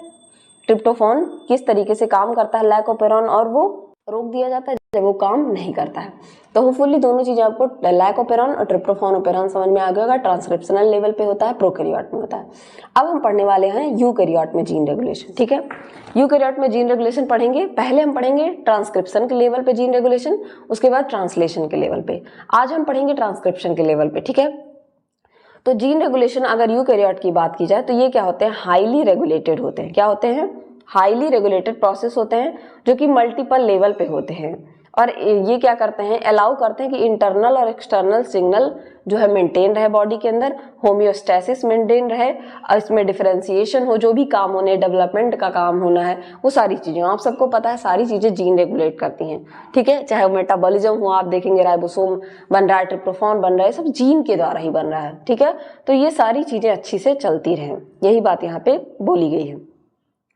ट्रिप्टोफान किस तरीके से काम करता है, लैकोपेरॉन, और वो रोक दिया जाता है जब वो काम नहीं करता है। तो होपफुली दोनों चीजें आपको लैकोपेरॉन और ट्रिप्टोफानोपेरॉन समझ में आ गया होगा। ट्रांसक्रिप्शनल लेवल पे होता है, प्रोकैरियोट में होता है। अब हम पढ़ने वाले हैं यूकैरियोट में जीन रेगुलेशन, ठीक है। यूकैरियोट में जीन रेगुलेशन पढ़ेंगे, पहले हम पढ़ेंगे ट्रांसक्रिप्शन के लेवल पे जीन रेगुलेशन, उसके बाद ट्रांसलेशन के लेवल पे। आज हम पढ़ेंगे ट्रांसक्रिप्शन के लेवल पे, ठीक है। तो जीन रेगुलेशन अगर यूकैरियोट की बात की जाए तो ये क्या होते हैं, हाईली रेगुलेटेड होते हैं। क्या होते हैं, हाईली रेगुलेटेड प्रोसेस होते हैं जो कि मल्टीपल लेवल पे होते हैं, और ये क्या करते हैं, अलाउ करते हैं कि इंटरनल और एक्सटर्नल सिग्नल जो है मेंटेन रहे बॉडी के अंदर, होम्योस्टैसिस मेंटेन रहे, और इसमें डिफरेंशिएशन हो, जो भी काम होने, डेवलपमेंट का काम होना है, वो सारी चीजें आप सबको पता है, सारी चीजें जीन रेगुलेट करती हैं, ठीक है। चाहे वो मेटाबॉलिज्म हो, आप देखेंगे राइबोसोम बन रहा है, ट्रिप्टोफान बन रहा है, सब जीन के द्वारा ही बन रहा है, ठीक है। तो ये सारी चीजें अच्छी से चलती रहें, यही बात यहाँ पे बोली गई है।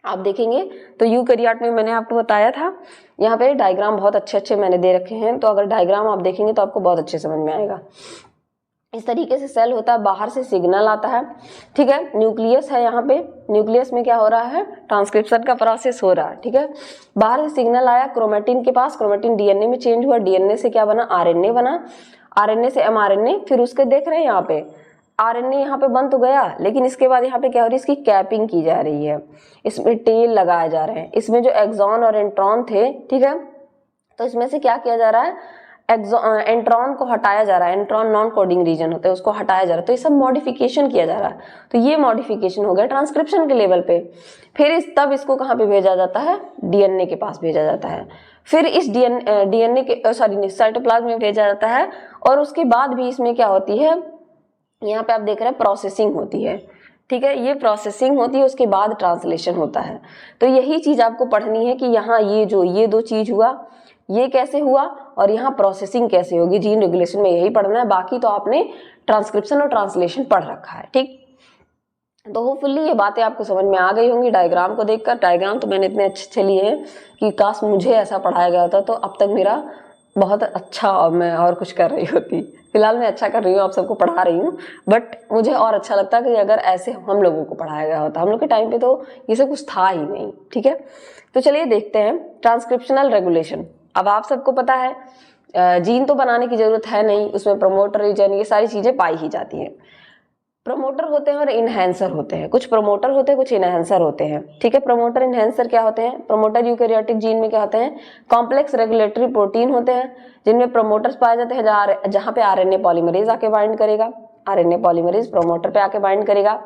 आप देखेंगे तो यूकैरियोट में मैंने आपको बताया था, यहाँ पे डायग्राम बहुत अच्छे अच्छे मैंने दे रखे हैं, तो अगर डायग्राम आप देखेंगे तो आपको बहुत अच्छे समझ में आएगा। इस तरीके से सेल होता है, बाहर से सिग्नल आता है, ठीक है। न्यूक्लियस है यहाँ पे, न्यूक्लियस में क्या हो रहा है, ट्रांसक्रिप्शन का प्रोसेस हो रहा है, ठीक है। बाहर से सिग्नल आया क्रोमेटिन के पास, क्रोमेटिन डीएनए में चेंज हुआ, डीएनए से क्या बना, आरएनए बना, आरएनए से एमआरएनए, फिर उसके देख रहे हैं यहाँ पे आरएनए यहाँ पे बन तो गया, लेकिन इसके बाद यहाँ पे क्या हो रही है, इसकी कैपिंग की जा रही है, इसमें टेल लगाए जा रहे हैं, इसमें जो एक्सॉन और इंट्रॉन थे, ठीक है, तो इसमें से क्या किया जा रहा है, एंट्रॉन को हटाया जा रहा है, एंट्रॉन नॉन कोडिंग रीजन होते हैं उसको हटाया जा रहा है, तो ये सब मॉडिफिकेशन किया जा रहा है। तो ये मॉडिफिकेशन हो गया ट्रांसक्रिप्शन के लेवल पे। फिर तब इसको कहाँ पे भेजा जाता है, डीएनए के पास भेजा जाता है। फिर इस डीएनए के साइटोप्लाज्म में भेजा जाता है। और उसके बाद भी इसमें क्या होती है, यहाँ पे आप देख रहे हैं प्रोसेसिंग होती है, ठीक है, ये प्रोसेसिंग होती है, उसके बाद ट्रांसलेशन होता है। तो यही चीज आपको पढ़नी है कि यहाँ ये दो चीज हुआ, ये कैसे हुआ और यहाँ प्रोसेसिंग कैसे होगी। जीन रेगुलेशन में यही पढ़ना है, बाकी तो आपने ट्रांसक्रिप्शन और ट्रांसलेशन पढ़ रखा है, ठीक। तो होपफुली ये बातें आपको समझ में आ गई होंगी डायग्राम को देखकर। डायग्राम तो मैंने इतने अच्छे लिए हैं कि काश मुझे ऐसा पढ़ाया गया होता तो अब तक मेरा बहुत अच्छा और मैं और कुछ कर रही होती। फिलहाल मैं अच्छा कर रही हूँ, आप सबको पढ़ा रही हूँ, बट मुझे और अच्छा लगता कि अगर ऐसे हम लोगों को पढ़ाया गया होता। हम लोग के टाइम पे तो ये सब कुछ था ही नहीं, ठीक है। तो चलिए देखते हैं ट्रांसक्रिप्शनल रेगुलेशन। अब आप सबको पता है जीन तो बनाने की जरूरत है नहीं, उसमें प्रमोटर रीजन ये सारी चीजें पाई ही जाती हैं। प्रमोटर होते हैं और इनहेंसर होते हैं, कुछ प्रमोटर होते हैं कुछ इनहेंसर होते हैं, ठीक है। प्रमोटर इनहेंसर क्या होते हैं, प्रमोटर यूकैरियोटिक जीन में क्या होते हैं, कॉम्प्लेक्स रेगुलेटरी प्रोटीन होते हैं जिनमें प्रमोटर्स पाए जाते हैं, जहाँ पे आरएनए पॉलीमरेज आके बाइंड करेगा, आरएनए पॉलीमरेज प्रमोटर पे आके बाइंड करेगा।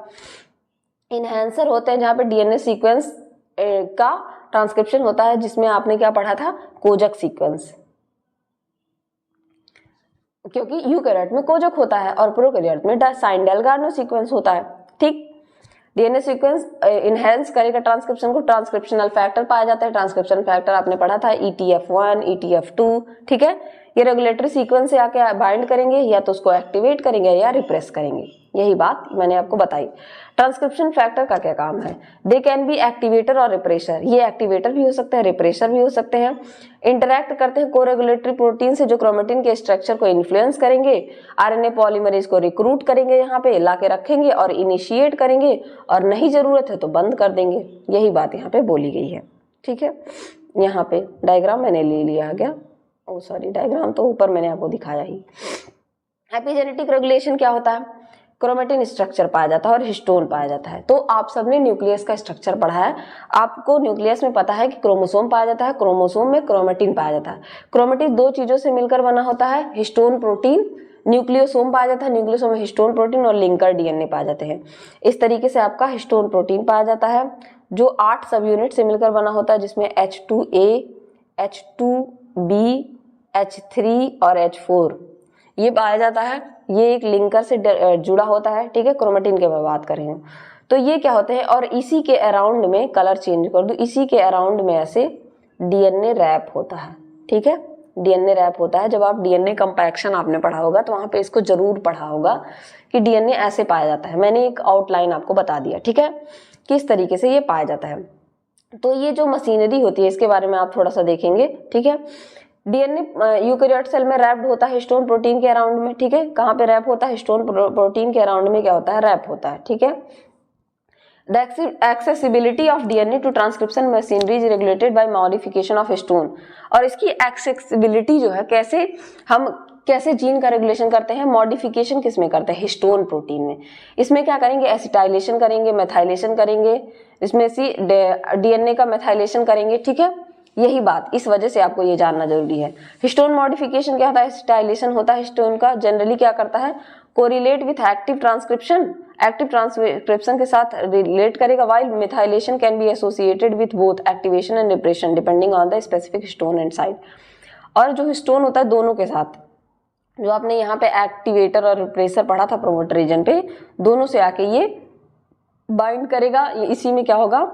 इनहेंसर होते हैं जहाँ पे डीएनए सीक्वेंस का ट्रांसक्रिप्शन होता है, जिसमें आपने क्या पढ़ा था, कोजक सीक्वेंस, क्योंकि यूकैरियोट में कोजक होता है और प्रोकैरियोट में साइन-डेल्गार्नो सीक्वेंस होता है, ठीक। डीएनए सीक्वेंस इनहेंस करेगा ट्रांसक्रिप्शन को, ट्रांसक्रिप्शनल फैक्टर पाया जाता है। ट्रांसक्रिप्शन फैक्टर आपने पढ़ा था ETF1, ETF2, ठीक है। ये रेगुलेटरी सीक्वेंस से आके बाइंड करेंगे, या तो उसको एक्टिवेट करेंगे या रिप्रेस करेंगे, यही बात मैंने आपको बताई। ट्रांसक्रिप्शन फैक्टर का क्या काम है, दे कैन बी एक्टिवेटर और रिप्रेसर, ये एक्टिवेटर भी हो सकते हैं रिप्रेसर भी हो सकते हैं। इंटरैक्ट करते हैं कोरेगुलेटरी प्रोटीन से जो क्रोमेटिन के स्ट्रक्चर को इन्फ्लुएंस करेंगे, आरएनए पॉलीमरेज को रिक्रूट करेंगे, यहाँ पे लाके रखेंगे और इनिशिएट करेंगे, और नहीं जरूरत है तो बंद कर देंगे, यही बात यहाँ पे बोली गई है, ठीक है। यहाँ पे डायग्राम मैंने ले लिया गया, ओ सॉरी डायग्राम तो ऊपर मैंने आपको दिखाया ही। एपिजेनेटिक रेगुलेशन क्या होता है, क्रोमेटिन स्ट्रक्चर पाया जाता है और हिस्टोन पाया जाता है। तो आप सबने न्यूक्लियस का स्ट्रक्चर पढ़ा है, आपको न्यूक्लियस में पता है कि क्रोमोसोम पाया जाता है, क्रोमोसोम में क्रोमेटिन पाया जाता है। क्रोमेटिन दो चीजों से मिलकर बना होता है, हिस्टोन प्रोटीन, न्यूक्लियोसोम पाया जाता है, न्यूक्लियोसोम में हिस्टोन प्रोटीन और लिंकर डीएनए पाए जाते हैं। इस तरीके से आपका हिस्टोन प्रोटीन पाया जाता है जो 8 सब यूनिट से मिलकर बना होता है, जिसमें H2A, H2B, H3 और H4 ये पाया जाता है। ये एक लिंकर से जुड़ा होता है, ठीक है, क्रोमेटिन के मैं बात कर रही हूँ। तो ये क्या होते हैं, और इसी के अराउंड में कलर चेंज कर दूं, इसी के अराउंड में ऐसे डीएनए रैप होता है, ठीक है, डीएनए रैप होता है। जब आप डीएनए कंपैक्शन आपने पढ़ा होगा तो वहां पे इसको जरूर पढ़ा होगा कि डीएनए ऐसे पाया जाता है। मैंने एक आउटलाइन आपको बता दिया, ठीक है, किस तरीके से ये पाया जाता है। तो ये जो मशीनरी होती है इसके बारे में आप थोड़ा सा देखेंगे, ठीक है। डीएनए यूकैरियोट सेल में रैप्ड होता है हिस्टोन प्रोटीन के अराउंड में, ठीक है। कहाँ पे रैप होता है, हिस्टोन प्रोटीन के अराउंड में क्या होता है, रैप होता है, ठीक है। The accessibility of DNA to transcription machinery is regulated by modification of histone. और इसकी एक्सेसिबिलिटी जो है, कैसे जीन का रेगुलेशन करते हैं, मॉडिफिकेशन किस में करते हैं, हिस्टोन प्रोटीन में। इसमें क्या करेंगे, एसिटाइलेशन करेंगे, मेथाइलेशन करेंगे, इसमें से डीएनए का मेथाइलेशन करेंगे, ठीक है। यही बात, इस वजह से आपको ये जानना जरूरी है। हिस्टोन मॉडिफिकेशन क्या होता है, एसिटाइलेशन होता है हिस्टोन का, जनरली क्या करता है, correlate with active transcription, active transcription के साथ रिलेट करेगा, while methylation can be associated with both activation and repression depending on the specific histone and site. और जो हिस्टोन होता है दोनों के साथ, जो आपने यहाँ पे एक्टिवेटर और रिप्रेसर पढ़ा था प्रोमोटर रीजन पे, दोनों से आके ये बाइंड करेगा, ये इसी में क्या होगा,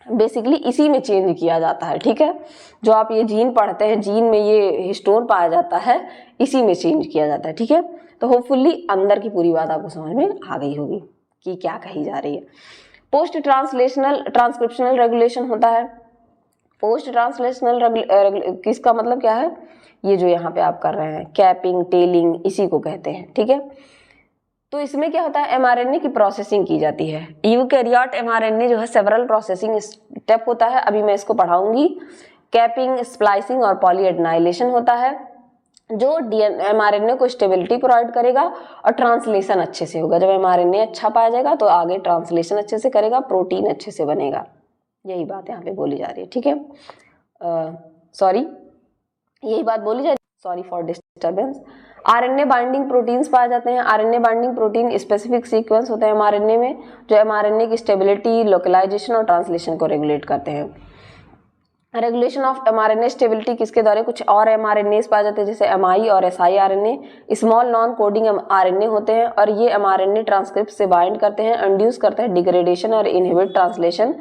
बेसिकली इसी में चेंज किया जाता है, ठीक है। जो आप ये जीन पढ़ते हैं, जीन में ये हिस्टोन पाया जाता है, इसी में चेंज किया जाता है, ठीक है। तो होपफुली अंदर की पूरी बात आपको समझ में आ गई होगी कि क्या कही जा रही है। पोस्ट ट्रांसलेशनल ट्रांसक्रिप्शनल रेगुलेशन होता है। पोस्ट ट्रांसलेशनल किसका मतलब क्या है, ये जो यहाँ पे आप कर रहे हैं कैपिंग, टेलिंग, इसी को कहते हैं, ठीक है। तो इसमें क्या होता है, एमआरएनए की प्रोसेसिंग की जाती है। यूकैरियोट एमआरएनए जो है सेवरल प्रोसेसिंग स्टेप होता है, अभी मैं इसको पढ़ाऊंगी। कैपिंग, स्प्लाइसिंग और पॉलीएडेनाइलेशन होता है, जो एमआरएनए को स्टेबिलिटी प्रोवाइड करेगा और ट्रांसलेशन अच्छे से होगा। जब एमआरएनए अच्छा पाया जाएगा तो आगे ट्रांसलेशन अच्छे से करेगा, प्रोटीन अच्छे से बनेगा, यही बात यहाँ पे बोली जा रही है, ठीक है। सॉरी, यही बात बोली जा रही है। Sorry for disturbance. RNA binding proteins पाए जाते हैं। RNA binding protein specific sequence होते हैं एमआरएनए में, जो एमआरएनए की स्टेबिलिटी, लोकलाइजेशन और ट्रांसलेशन को रेगुलेट करते हैं। रेगुलेशन ऑफ एमआरएनए स्टेबिलिटी किसके द्वारा, कुछ और एमआरएनए पाए जाते हैं जैसे एमआई और SI RNA, small non coding RNA होते हैं और ये एमआरएनए ट्रांसक्रिप्ट से बाइंड करते हैं, इंड्यूस करते हैं डिग्रेडेशन और inhibit translation,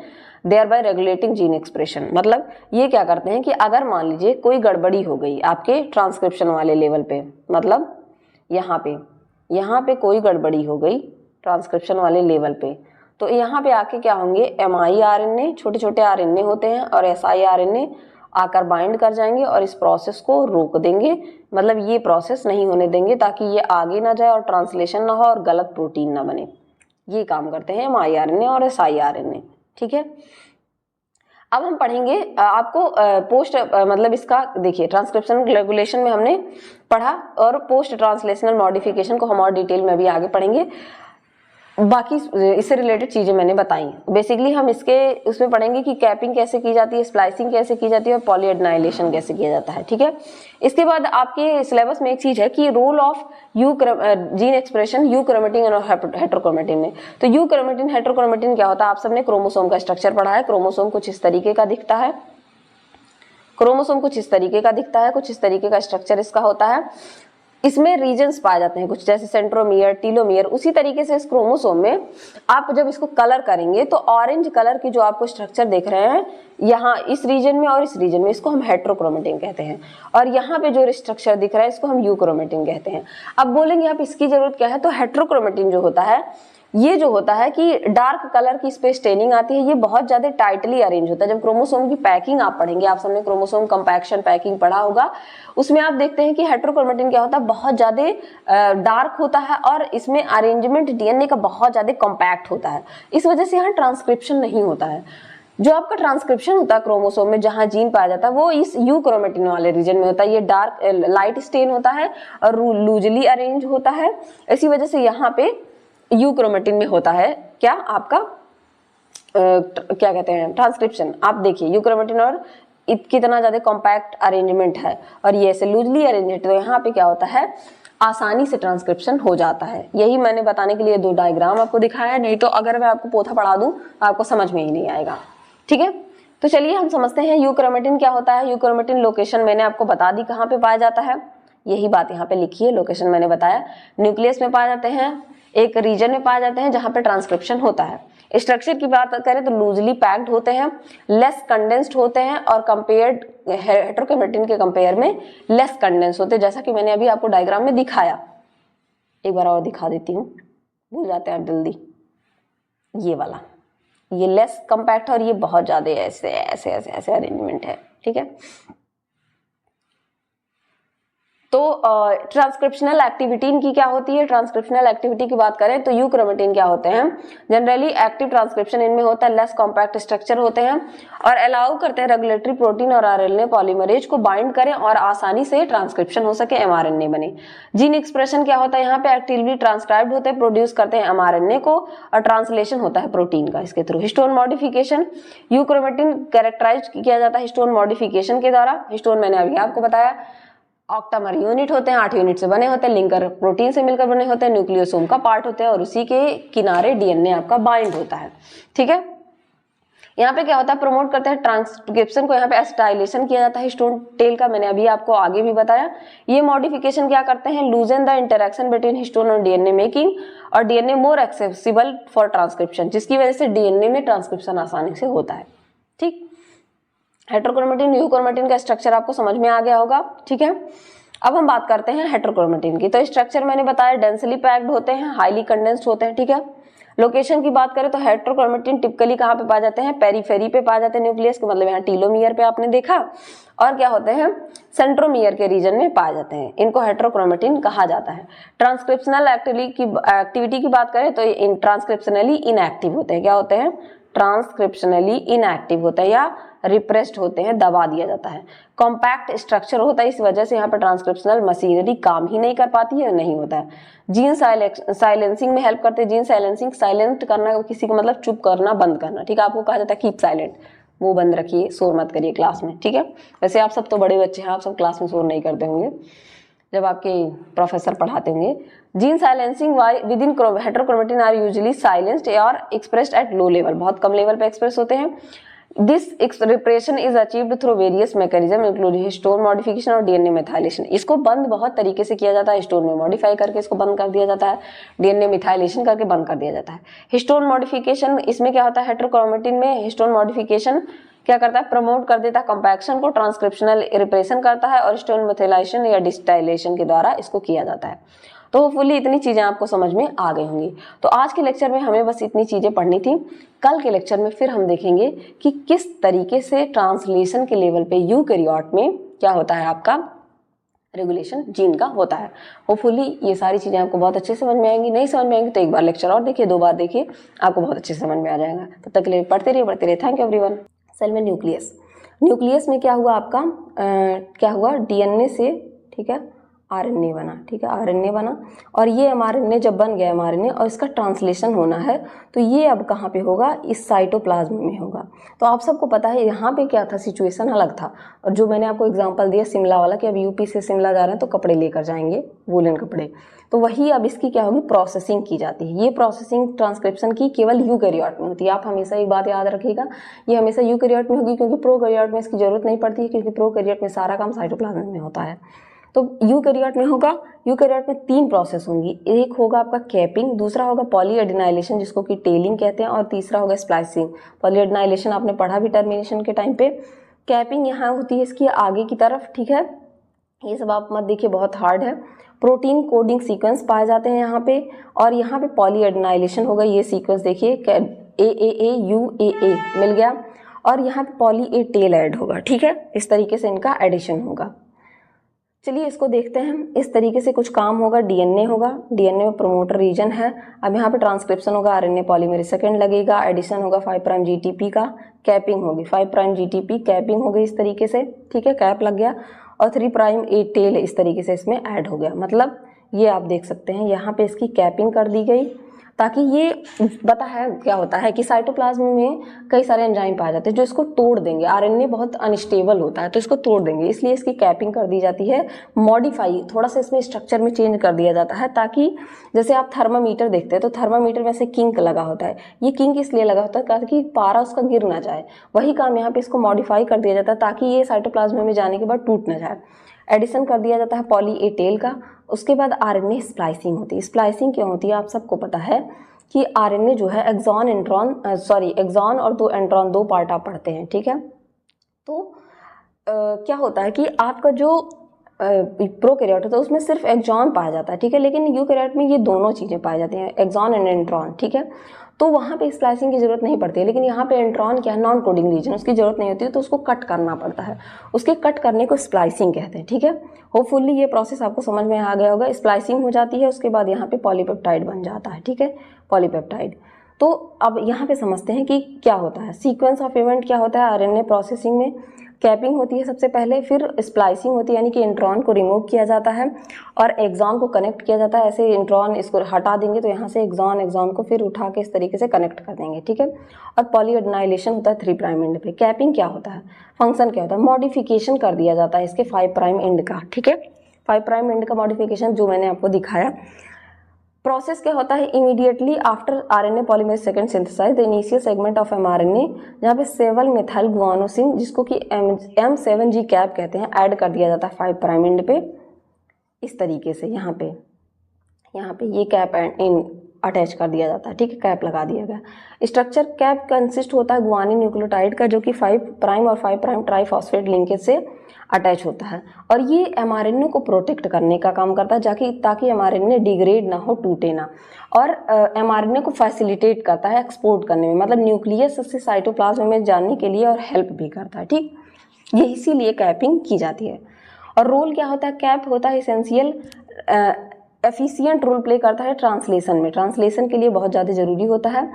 thereby regulating gene expression. मतलब ये क्या करते हैं कि अगर मान लीजिए कोई गड़बड़ी हो गई आपके ट्रांसक्रिप्शन वाले लेवल पे, मतलब यहाँ पे कोई गड़बड़ी हो गई ट्रांसक्रिप्शन वाले लेवल पे, तो यहाँ पे आके क्या होंगे, एमआई आरएनए, छोटे छोटे आरएनए होते हैं, और एसआई आरएनए आकर बाइंड कर जाएंगे और इस प्रोसेस को रोक देंगे। मतलब ये प्रोसेस नहीं होने देंगे ताकि ये आगे ना जाए और ट्रांसलेशन ना हो और गलत प्रोटीन ना बने। ये काम करते हैं एमआई आरएनए और एसआई आरएनए। ठीक है, अब हम पढ़ेंगे आपको पोस्ट मतलब इसका देखिए ट्रांसक्रिप्शन रेगुलेशन में हमने पढ़ा, और पोस्ट ट्रांसलेशनल मॉडिफिकेशन को हम और डिटेल में भी आगे पढ़ेंगे। बाकी इससे रिलेटेड चीजें मैंने बताई। बेसिकली हम उसमें पढ़ेंगे कि कैपिंग कैसे की जाती है, स्प्लाइसिंग कैसे की जाती है और पॉलीएडेनाइलेशन कैसे किया जाता है। ठीक है, इसके बाद आपके सिलेबस में एक चीज है कि role of gene expression euchromatin और हेट्रोक्रोमेटिन में। तो यूक्रोमेटिन हेट्रोक्रोमेटिन क्या होता है, आप सबने क्रोमोसोम का स्ट्रक्चर पढ़ा है। क्रोमोसोम कुछ इस तरीके का दिखता है, कुछ इस तरीके का स्ट्रक्चर इसका होता है। इसमें रीजन्स पाए जाते हैं कुछ, जैसे सेंट्रोमियर, टीलोमियर। उसी तरीके से इस क्रोमोसोम में आप जब इसको कलर करेंगे तो ऑरेंज कलर की जो आपको स्ट्रक्चर देख रहे हैं यहाँ इस रीजन में और इस रीजन में, इसको हम हेट्रोक्रोमेटिन कहते हैं। और यहाँ पे जो स्ट्रक्चर दिख रहा है इसको हम यूक्रोमेटिन कहते हैं। अब बोलेंगे आप इसकी जरूरत क्या है, तो हेट्रोक्रोमेटिन जो होता है ये जो होता है कि डार्क कलर की इस पे स्टेनिंग आती है, ये बहुत ज्यादा टाइटली अरेंज होता है। जब क्रोमोसोम की पैकिंग आप पढ़ेंगे, आप सबने क्रोमोसोम कंपैक्शन पैकिंग पढ़ा होगा, उसमें आप देखते हैं कि हेट्रोक्रोमेटिन क्या होता है, बहुत ज्यादा डार्क होता है और इसमें अरेंजमेंट डीएनए का बहुत ज्यादा कॉम्पैक्ट होता है। इस वजह से यहाँ ट्रांसक्रिप्शन नहीं होता है। जो आपका ट्रांसक्रिप्शन होता है क्रोमोसोम में जहां जीन पाया जाता है वो इस यूक्रोमेटिन वाले रीजन में होता है। ये डार्क लाइट स्टेन होता है और लूजली अरेंज होता है। इसी वजह से यहाँ पे यूक्रोमेटिन में होता है क्या आपका क्या कहते हैं, ट्रांसक्रिप्शन। आप देखिए यूक्रोमेटिन और कितना ज्यादा कॉम्पैक्ट अरेंजमेंट है और ये ऐसे लूजली अरेंज है, तो यहाँ पे क्या होता है, आसानी से ट्रांसक्रिप्शन हो जाता है। यही मैंने बताने के लिए दो डायग्राम आपको दिखाया है, नहीं तो अगर मैं आपको पोथा पढ़ा दूं आपको समझ में ही नहीं आएगा। ठीक है, तो चलिए हम समझते हैं यूक्रोमेटिन क्या होता है। यूक्रोमेटिन लोकेशन मैंने आपको बता दी कहाँ पे पाया जाता है, यही बात यहाँ पे लिखी है, लोकेशन मैंने बताया। न्यूक्लियस में पाए जाते हैं, एक रीजन में पाए जाते हैं जहां पे ट्रांसक्रिप्शन होता है। स्ट्रक्चर की बात करें तो लूजली पैक्ड होते हैं, लेस कंडेंस्ड होते हैं और कंपेयर्ड हेट्रोक्रोमेटिन के कंपेयर में लेस कंडेंस होते हैं, जैसा कि मैंने अभी आपको डायग्राम में दिखाया। एक बार और दिखा देती हूँ, भूल जाते हैं आप जल्दी। ये वाला, ये लेस कंपैक्ट और ये बहुत ज्यादा ऐसे ऐसे ऐसे ऐसे अरेंजमेंट है। ठीक है, तो ट्रांसक्रिप्शनल एक्टिविटी इनकी क्या होती है। ट्रांसक्रिप्शनल एक्टिविटी की बात करें तो यूक्रोमेटिन क्या होते हैं, जनरली एक्टिव ट्रांसक्रिप्शन इनमें होता है, लेस कॉम्पैक्ट स्ट्रक्चर होते हैं और अलाउ करते हैं रेगुलेटरी प्रोटीन और आरएनए पॉलीमरेज को बाइंड करें और आसानी से ट्रांसक्रिप्शन हो सके, एमआरएनए बने। जीन एक्सप्रेशन क्या होता है, यहाँ पे एक्टिवली ट्रांसक्राइब्ड होते हैं, प्रोड्यूस करते हैं एमआरएनए को और ट्रांसलेशन होता है प्रोटीन का इसके through. Histone modification, euchromatin characterize किया जाता है हिस्टोन मॉडिफिकेशन के द्वारा। हिस्टोन मैंने अभी आपको बताया, ऑक्टामर यूनिट होते हैं, 8 यूनिट से बने होते हैं, लिंकर प्रोटीन से मिलकर बने होते हैं, न्यूक्लियोसोम का पार्ट होते हैं और उसी के किनारे डीएनए आपका बाइंड होता है। ठीक है, यहाँ पे क्या होता है, प्रमोट करते हैं ट्रांसक्रिप्शन को, यहाँ पे एसिटाइलेशन किया जाता है हिस्टोन टेल का, मैंने अभी आपको आगे भी बताया। ये मॉडिफिकेशन क्या करते हैं, लूजन द इंटरेक्शन बिटवीन हिस्टोन और डीएनए मेकिंग और DNA more accessible for transcription, जिसकी वजह से डीएनए में ट्रांसक्रिप्शन आसानी से होता है। ठीक, हेट्रोक्रोमेटिन यूक्रोमेटिन का स्ट्रक्चर आपको समझ में आ गया होगा। ठीक है, अब हम बात करते हैं हेट्रोक्रोमेटिन की। तो स्ट्रक्चर मैंने बताया, डेंसली पैक्ड होते हैं, हाईली कंडेंस्ड होते हैं। ठीक है, लोकेशन की बात करें तो हेट्रोक्रोमेटिन टिपिकली कहाँ पे पाए जाते हैं, पेरीफेरी पे पाए जाते हैं न्यूक्लियस के, मतलब यहाँ टीलोमियर पे आपने देखा, और क्या होते हैं, सेंट्रोमियर के रीजन में पाए जाते हैं। इनको हेट्रोक्रोमेटिन कहा जाता है। ट्रांसक्रिप्शनल एक्टिविटी की बात करें तो इन ट्रांसक्रिप्शनली इनएक्टिव होते हैं। क्या होते हैं, ट्रांसक्रिप्शनली इनएक्टिव होते हैं या रिप्रेस्ड होते हैं, दबा दिया जाता है। कॉम्पैक्ट स्ट्रक्चर होता है, इस वजह से यहाँ पर ट्रांसक्रिप्शनल मशीनरी काम ही नहीं कर पाती है, नहीं होता है। जीन साइलेंसिंग में हेल्प करते हैं। जीन साइलेंसिंग, साइलेंट करना किसी को मतलब चुप करना, बंद करना। ठीक है, आपको कहा जाता है कीप साइलेंट, वो बंद रखिए, शोर मत करिए क्लास में, ठीक है। वैसे आप सब तो बड़े बच्चे हैं, आप सब क्लास में शोर नहीं करते होंगे जब आपके प्रोफेसर पढ़ाते होंगे। Gene silencing with in heterochromatin are usually silenced और एक्सप्रेस्ड एट लो लेवल, बहुत कम लेवल पे एक्सप्रेस होते हैं। This repression is achieved through various mechanism including histone modification और डीएनए मिथाइलेशन। इसको बंद बहुत तरीके से किया जाता है, हिस्टोन में मॉडिफाई करके इसको बंद कर दिया जाता है, डीएनए मिथाइलेशन करके बंद कर दिया जाता है। हिस्टोन मॉडिफिकेशन, इसमें क्या होता है, हेटेरोक्रोमेटिन में हिस्टोन मॉडिफिकेशन क्या करता है, प्रमोट कर देता है कंपैक्शन को, ट्रांसक्रिप्शनल रिप्रेशन करता है और हिस्टोन मिथाइलेशन या डिस्टाइलेशन के द्वारा इसको किया जाता है। तो होपफुली इतनी चीजें आपको समझ में आ गई होंगी। तो आज के लेक्चर में हमें बस इतनी चीजें पढ़नी थी। कल के लेक्चर में फिर हम देखेंगे कि किस तरीके से ट्रांसलेशन के लेवल पे यूकैरियोट में क्या होता है, आपका रेगुलेशन जीन का होता है। होपफुली ये सारी चीजें आपको बहुत अच्छे से समझ में आएंगी। नहीं समझ में आएंगी तो एक बार लेक्चर और देखिए, 2 बार देखिए, आपको बहुत अच्छे से समझ में आ जाएगा। तब तक के लिए पढ़ते रहिए। Thank you everyone. सेल में न्यूक्लियस, न्यूक्लियस में क्या हुआ आपका, क्या हुआ, डीएनए से, ठीक है, आरएनए बना, ठीक है, आरएनए बना, और ये एमआरएनए जब बन गया एमआरएनए और इसका ट्रांसलेशन होना है, तो ये अब कहाँ पे होगा, इस साइटोप्लाज्म में होगा। तो आप सबको पता है यहाँ पे क्या था, सिचुएशन अलग था। और जो मैंने आपको एग्जांपल दिया शिमला वाला कि अब यूपी से शिमला जा रहे हैं तो कपड़े लेकर जाएंगे, वूलन कपड़े, तो वही अब इसकी क्या होगी, प्रोसेसिंग की जाती है। ये प्रोसेसिंग ट्रांसक्रिप्शन की केवल यूकैरियोट में होती है। आप हमेशा एक बात याद रखिएगा, ये हमेशा यूकैरियोट में होगी, क्योंकि प्रोकैरियोट में इसकी जरूरत नहीं पड़ती है, क्योंकि प्रोकैरियोट में सारा काम साइटोप्लाज्म में होता है। तो यूकैरियोट में होगा, यूकैरियोट में 3 प्रोसेस होंगी। एक होगा आपका कैपिंग, दूसरा होगा पॉलीएडिनाइलेशन जिसको कि टेलिंग कहते हैं, और तीसरा होगा स्प्लाइसिंग। पॉलीएडिनाइलेशन आपने पढ़ा भी टर्मिनेशन के टाइम पे। कैपिंग यहाँ होती है इसकी आगे की तरफ, ठीक है, ये सब आप मत देखिए, बहुत हार्ड है। प्रोटीन कोडिंग सीक्वेंस पाए जाते हैं यहाँ पे, और यहाँ पे पॉलीएडिनाइलेशन होगा। ये सीक्वेंस देखिए, AAA मिल गया, और यहाँ पे पॉली ए टेल ऐड होगा, ठीक है, इस तरीके से इनका एडिशन होगा। चलिए इसको देखते हैं। इस तरीके से कुछ काम होगा, डीएनए होगा, डीएनए में प्रोमोटर रीजन है। अब यहाँ पे ट्रांसक्रिप्शन होगा, आरएनए पॉलीमरेज सेकेंड लगेगा, एडिशन होगा 5 प्राइम जीटीपी का, कैपिंग होगी 5 प्राइम जीटीपी, कैपिंग हो गई इस तरीके से, ठीक है, कैप लग गया, और 3 प्राइम ए टेल इस तरीके से इसमें ऐड हो गया। मतलब ये आप देख सकते हैं यहाँ पे इसकी कैपिंग कर दी गई, ताकि ये पता है क्या होता है कि साइटोप्लाज्म में कई सारे एंजाइम पाए जाते हैं जो इसको तोड़ देंगे। आरएनए बहुत अनस्टेबल होता है तो इसको तोड़ देंगे, इसलिए इसकी कैपिंग कर दी जाती है, मॉडिफाई थोड़ा सा इसमें स्ट्रक्चर में चेंज कर दिया जाता है, ताकि जैसे आप थर्मामीटर देखते हैं तो थर्मामीटर में से किंक लगा होता है, ये किंक इसलिए लगा होता है ताकि पारा उसका गिर ना जाए। वही काम यहाँ पे इसको मॉडिफाई कर दिया जाता है ताकि ये साइटोप्लाज्म में जाने के बाद टूट ना जाए। एडिशन कर दिया जाता है पॉली ए टेल का। उसके बाद आरएनए स्प्लाइसिंग होती है। स्प्लाइसिंग क्यों होती है, आप सबको पता है कि आरएनए जो है एक्सॉन और 2 एंट्रॉन, 2 पार्ट आप पढ़ते हैं, ठीक है। तो क्या होता है कि आपका जो प्रोकैरियोट होता है उसमें सिर्फ एक्सॉन पाया जाता है, ठीक है, लेकिन यूकैरियोट में ये दोनों चीज़ें पाई जाती हैं, एक्सॉन एंड एंट्रॉन, ठीक है। तो वहाँ पे स्प्लाइसिंग की जरूरत नहीं पड़ती है, लेकिन यहाँ पे एंट्रॉन क्या है, नॉन कोडिंग रीजन, उसकी जरूरत नहीं होती है, तो उसको कट करना पड़ता है। उसके कट करने को स्प्लाइसिंग कहते हैं, ठीक है। होपफुली ये प्रोसेस आपको समझ में आ गया होगा। स्प्लाइसिंग हो जाती है, उसके बाद यहाँ पे पॉलीपेप्टाइड बन जाता है, ठीक है, पॉलीपेप्टाइड। तो अब यहाँ पे समझते हैं कि क्या होता है, सीक्वेंस ऑफ इवेंट क्या होता है आरएनए प्रोसेसिंग में। कैपिंग होती है सबसे पहले, फिर स्प्लाइसिंग होती है, यानी कि इंट्रॉन को रिमूव किया जाता है और एक्सॉन को कनेक्ट किया जाता है। ऐसे इंट्रॉन इसको हटा देंगे तो यहाँ से एक्सॉन को फिर उठा के इस तरीके से कनेक्ट कर देंगे, ठीक है। और पॉलीएडिनाइलेशन होता है 3 प्राइम एंड पे। कैपिंग क्या होता है, फंक्शन क्या होता है, मॉडिफिकेशन कर दिया जाता है इसके 5 प्राइम एंड का, ठीक है, 5 प्राइम एंड का मॉडिफिकेशन जो मैंने आपको दिखाया। प्रोसेस क्या होता है, immediately after RNA polymerase second synthesise the initial segment of mRNA, जहाँ पे 7 मेथाइल गुआनोसिन जिसको कि M7G कैप कहते हैं, ऐड कर दिया जाता है 5 प्राइम एंड पे इस तरीके से। यहाँ पे ये कैप इन अटैच कर दिया जाता है, ठीक है, कैप लगा दिया गया। स्ट्रक्चर कैप कंसिस्ट होता है गुआनिन न्यूक्लियोटाइड का, जो कि 5 प्राइम और 5 प्राइम ट्राइफॉस्फेट लिंकेज से अटैच होता है, और ये एमआरएनए को प्रोटेक्ट करने का काम करता है ताकि एमआरएनए डिग्रेड ना हो, टूटे ना, और एमआरएनए को फैसिलिटेट करता है एक्सपोर्ट करने में, मतलब न्यूक्लियस से साइटोप्लाज्म में जाने के लिए, और हेल्प भी करता है, ठीक। ये इसीलिए कैपिंग की जाती है। और रोल क्या होता है, कैप होता है इसेंशियल एफिशिएंट रोल प्ले करता है ट्रांसलेशन में। ट्रांसलेशन के लिए बहुत ज़्यादा जरूरी होता है,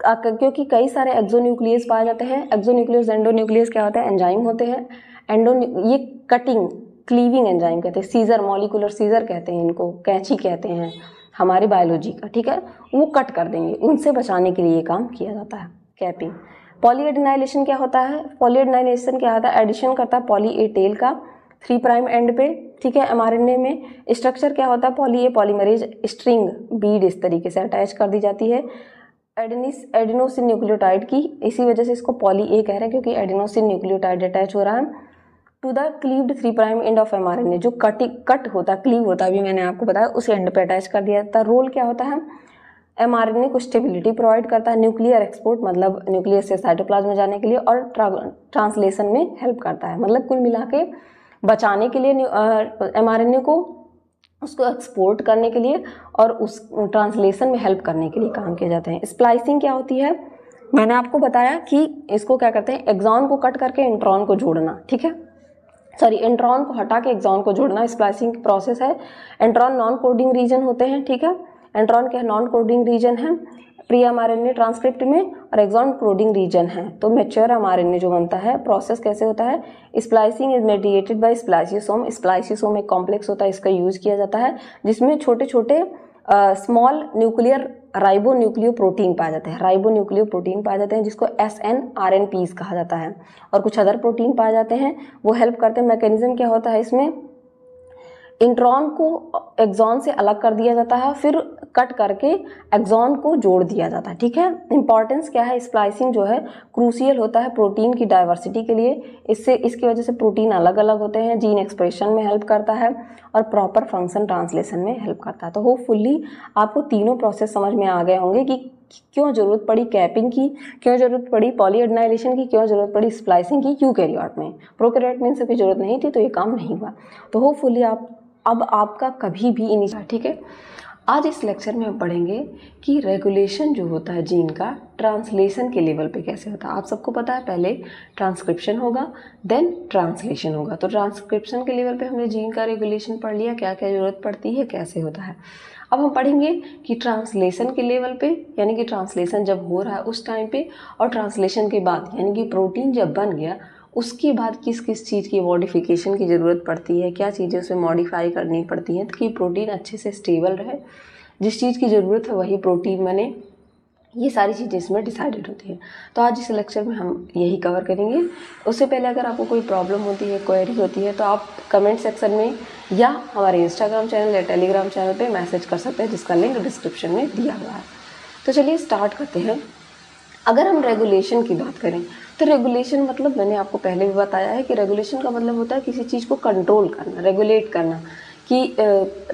क्योंकि कई सारे एक्सोन्यूक्लियस पाए जाते हैं। एक्सोन्यूक्लियस एंडोन्यूक्लियस क्या होता है, एंजाइम होते हैं। ये कटिंग क्लीविंग एंजाइम कहते हैं, सीजर, मॉलिकुलर सीजर कहते हैं इनको, कैंची कहते हैं हमारी बायोलॉजी का, ठीक है, वो कट कर देंगे, उनसे बचाने के लिए ये काम किया जाता है कैपिंग। पॉलीएडिनाइलेशन क्या होता है? पॉलीएडिनाइलेशन क्या होता है? एडिशन करता है पॉली ए टेल का 3 प्राइम एंड पे, ठीक है, एमआरएनए में। स्ट्रक्चर क्या होता है? Poly A polymerase string Beed इस तरीके से अटैच कर दी जाती है एडेनोसिन न्यूक्लियोटाइड की, इसी वजह से इसको पॉली ए कह रहे हैं क्योंकि एडेनोसिन न्यूक्लियोटाइड अटैच हो रहा है to the cleaved 3 prime end of mRNA, जो कट होता है, क्लीव होता है, अभी मैंने आपको बताया, उस एंड पे अटैच कर दिया जाता है। रोल क्या होता है? एमआरएनए को स्टेबिलिटी प्रोवाइड करता है, न्यूक्लियर एक्सपोर्ट मतलब न्यूक्लियस से साइटोप्लाज्म में जाने के लिए, और ट्रांसलेशन में हेल्प करता है, मतलब कुल मिला के बचाने के लिए एमआरएनए को, उसको एक्सपोर्ट करने के लिए और उस ट्रांसलेशन में हेल्प करने के लिए काम किए जाते हैं। स्प्लाइसिंग क्या होती है? मैंने आपको बताया कि इसको क्या करते हैं, एक्सॉन को कट करके इंट्रॉन को जोड़ना, ठीक है, सॉरी इंट्रॉन को हटा के एक्सॉन को जोड़ना स्प्लाइसिंग प्रोसेस है। इंट्रॉन नॉन कोडिंग रीजन होते हैं, ठीक है, इंट्रॉन क्या नॉन कोडिंग रीजन है प्री एमआरएनए ट्रांसक्रिप्ट में, और एक्सॉन कोडिंग रीजन है। तो मैच्योर एमआरएनए जो बनता है, प्रोसेस कैसे होता है? Splicing is mediated by spliceosome. Spliceosome एक कॉम्प्लेक्स होता है, इसका यूज किया जाता है, जिसमें छोटे छोटे small nuclear ribo nucleo protein पाए जाते हैं, राइबो न्यूक्लियो प्रोटीन पाए जाते हैं, जिसको SNRNPs कहा जाता है, और कुछ अदर प्रोटीन पाए जाते हैं, वो हेल्प करते हैं। मैकेनिज्म क्या होता है इसमें? इंट्रॉन को एक्सॉन से अलग कर दिया जाता है, फिर कट करके एक्सॉन को जोड़ दिया जाता है, ठीक है। इंपॉर्टेंस क्या है? स्प्लाइसिंग जो है क्रूशियल होता है प्रोटीन की डाइवर्सिटी के लिए, इसकी वजह से प्रोटीन अलग अलग होते हैं, जीन एक्सप्रेशन में हेल्प करता है और प्रॉपर फंक्शन ट्रांसलेशन में हेल्प करता है। तो होपफुली आपको तीनों प्रोसेस समझ में आ गए होंगे कि क्यों जरूरत पड़ी कैपिंग की, क्यों जरूरत पड़ी पॉलीएडिनाइलेशन की, क्यों जरूरत पड़ी स्प्लाइसिंग की यूकैरियोट में। प्रोकैरियोट में इसकी जरूरत नहीं थी, तो ये काम नहीं हुआ। तो होपफुली अब आपका कभी भी इनिशियल, ठीक है। आज इस लेक्चर में हम पढ़ेंगे कि रेगुलेशन जो होता है जीन का ट्रांसलेशन के लेवल पे कैसे होता है। आप सबको पता है पहले ट्रांसक्रिप्शन होगा, देन ट्रांसलेशन होगा। तो ट्रांसक्रिप्शन के लेवल पे हमने जीन का रेगुलेशन पढ़ लिया, क्या क्या जरूरत पड़ती है, कैसे होता है। अब हम पढ़ेंगे कि ट्रांसलेशन के लेवल पे, यानी कि ट्रांसलेशन जब हो रहा है उस टाइम पे, और ट्रांसलेशन के बाद यानी कि प्रोटीन जब बन गया उसके बाद किस किस चीज़ की मॉडिफिकेशन की ज़रूरत पड़ती है, क्या चीज़ें उसमें मॉडिफाई करनी पड़ती हैं कि प्रोटीन अच्छे से स्टेबल रहे, जिस चीज़ की ज़रूरत है वही प्रोटीन बने। ये सारी चीज़ें इसमें डिसाइडेड होती हैं। तो आज इस लेक्चर में हम यही कवर करेंगे। उससे पहले अगर आपको कोई प्रॉब्लम होती है, क्वेरी होती है, तो आप कमेंट सेक्शन में या हमारे इंस्टाग्राम चैनल या टेलीग्राम चैनल पे मैसेज कर सकते हैं, जिसका लिंक डिस्क्रिप्शन में दिया हुआ है। तो चलिए स्टार्ट करते हैं। अगर हम रेगुलेशन की बात करें तो रेगुलेशन मतलब मैंने आपको पहले भी बताया है कि रेगुलेशन का मतलब होता है किसी चीज़ को कंट्रोल करना, रेगुलेट करना। कि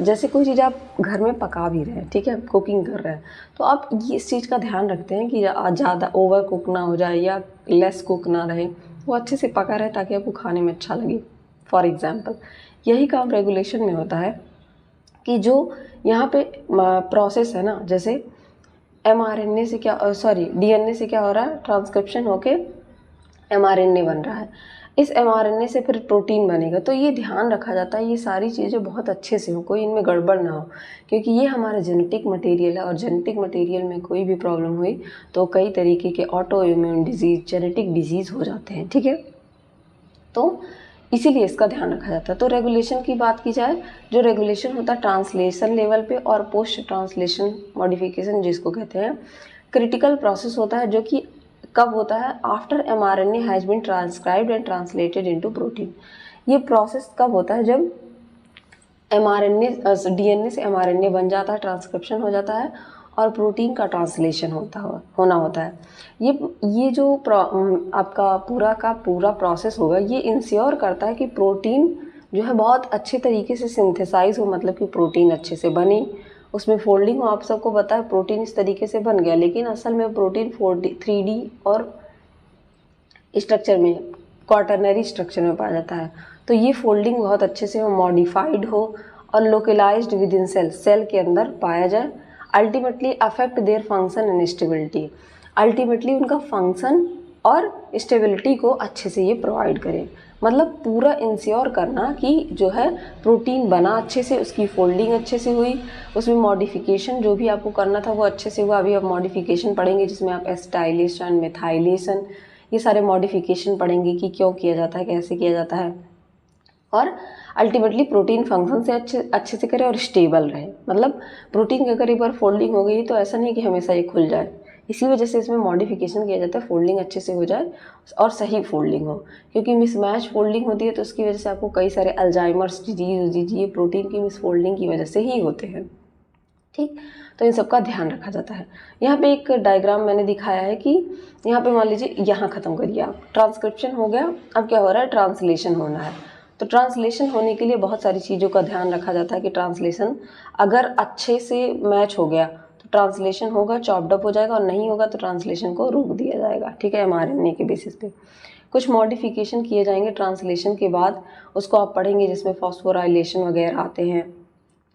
जैसे कोई चीज़ आप घर में पका भी रहे हैं, ठीक है, कुकिंग कर रहे हैं, तो आप ये इस चीज़ का ध्यान रखते हैं कि ज़्यादा ओवर कुक ना हो जाए या लेस कुक ना रहे, वो अच्छे से पका रहे ताकि आपको खाने में अच्छा लगे। फॉर एग्ज़ाम्पल यही काम रेगुलेशन में होता है कि जो यहाँ पे प्रोसेस है ना, जैसे एमआरएनए से क्या डीएनए से क्या हो रहा है, ट्रांसक्रिप्शन होके एमआरएनए बन रहा है, इस एमआरएनए से फिर प्रोटीन बनेगा। तो ये ध्यान रखा जाता है ये सारी चीज़ें बहुत अच्छे से हो, कोई इनमें गड़बड़ ना हो, क्योंकि ये हमारा जेनेटिक मटेरियल है और जेनेटिक मटेरियल में कोई भी प्रॉब्लम हुई तो कई तरीके के auto immune disease, genetic disease हो जाते हैं, ठीक है। तो इसीलिए इसका ध्यान रखा जाता है। तो रेगुलेशन की बात की जाए, जो रेगुलेशन होता है ट्रांसलेशन लेवल पे और पोस्ट ट्रांसलेशन मॉडिफिकेशन जिसको कहते हैं, क्रिटिकल प्रोसेस होता है, जो कि कब होता है? After mRNA has been transcribed and translated into protein. ये प्रोसेस कब होता है? जब एमआरएनए डीएनए से एमआरएनए बन जाता है, ट्रांसक्रिप्शन हो जाता है और प्रोटीन का ट्रांसलेशन होना होता है। ये जो आपका पूरा का पूरा प्रोसेस होगा, ये इंश्योर करता है कि प्रोटीन जो है बहुत अच्छे तरीके से सिंथेसाइज हो, मतलब कि प्रोटीन अच्छे से बने, उसमें फोल्डिंग हो। आप सबको पता है प्रोटीन इस तरीके से बन गया, लेकिन असल में प्रोटीन 3D और स्ट्रक्चर में, क्वाटरनरी स्ट्रक्चर में पाया जाता है। तो ये फोल्डिंग बहुत अच्छे से हो, मॉडिफाइड हो और लोकलाइज्ड विद इन सेल के अंदर पाया जाए। Ultimately affect their function and stability, ultimately उनका फंक्शन और स्टेबिलिटी को अच्छे से ये प्रोवाइड करें। मतलब पूरा इंश्योर करना कि जो है प्रोटीन बना अच्छे से, उसकी फोल्डिंग अच्छे से हुई, उसमें मॉडिफिकेशन जो भी आपको करना था वो अच्छे से हुआ। अभी आप मॉडिफिकेशन पढ़ेंगे जिसमें आप एसिटाइलेशन, मिथाइलेशन, ये सारे मॉडिफिकेशन पढ़ेंगे कि क्यों किया जाता है, कैसे किया जाता है, और अल्टीमेटली प्रोटीन फंक्शन से अच्छे से करे और स्टेबल रहे। मतलब प्रोटीन की अगर एक बार फोल्डिंग हो गई तो ऐसा नहीं कि हमेशा ये खुल जाए, इसी वजह से इसमें मॉडिफिकेशन किया जाता है, फोल्डिंग अच्छे से हो जाए और सही फोल्डिंग हो, क्योंकि मिसमैच फोल्डिंग होती है तो उसकी वजह से आपको कई सारे अल्जाइमर्स डिजीज ये प्रोटीन की मिस फोल्डिंग की वजह से ही होते हैं। ठीक, तो इन सब का ध्यान रखा जाता है। यहाँ पे एक डायग्राम मैंने दिखाया है कि यहाँ पे मान लीजिए यहाँ ख़त्म करिए आप, ट्रांसक्रिप्शन हो गया, अब क्या हो रहा है, ट्रांसलेशन होना है। तो ट्रांसलेशन होने के लिए बहुत सारी चीज़ों का ध्यान रखा जाता है कि ट्रांसलेशन अगर अच्छे से मैच हो गया तो ट्रांसलेशन होगा, चॉप्ड अप हो जाएगा, और नहीं होगा तो ट्रांसलेशन को रोक दिया जाएगा। ठीक है, mRNA के बेसिस पे कुछ मॉडिफिकेशन किए जाएंगे ट्रांसलेशन के बाद, उसको आप पढ़ेंगे, जिसमें फॉस्फोराइलेशन वगैरह आते हैं,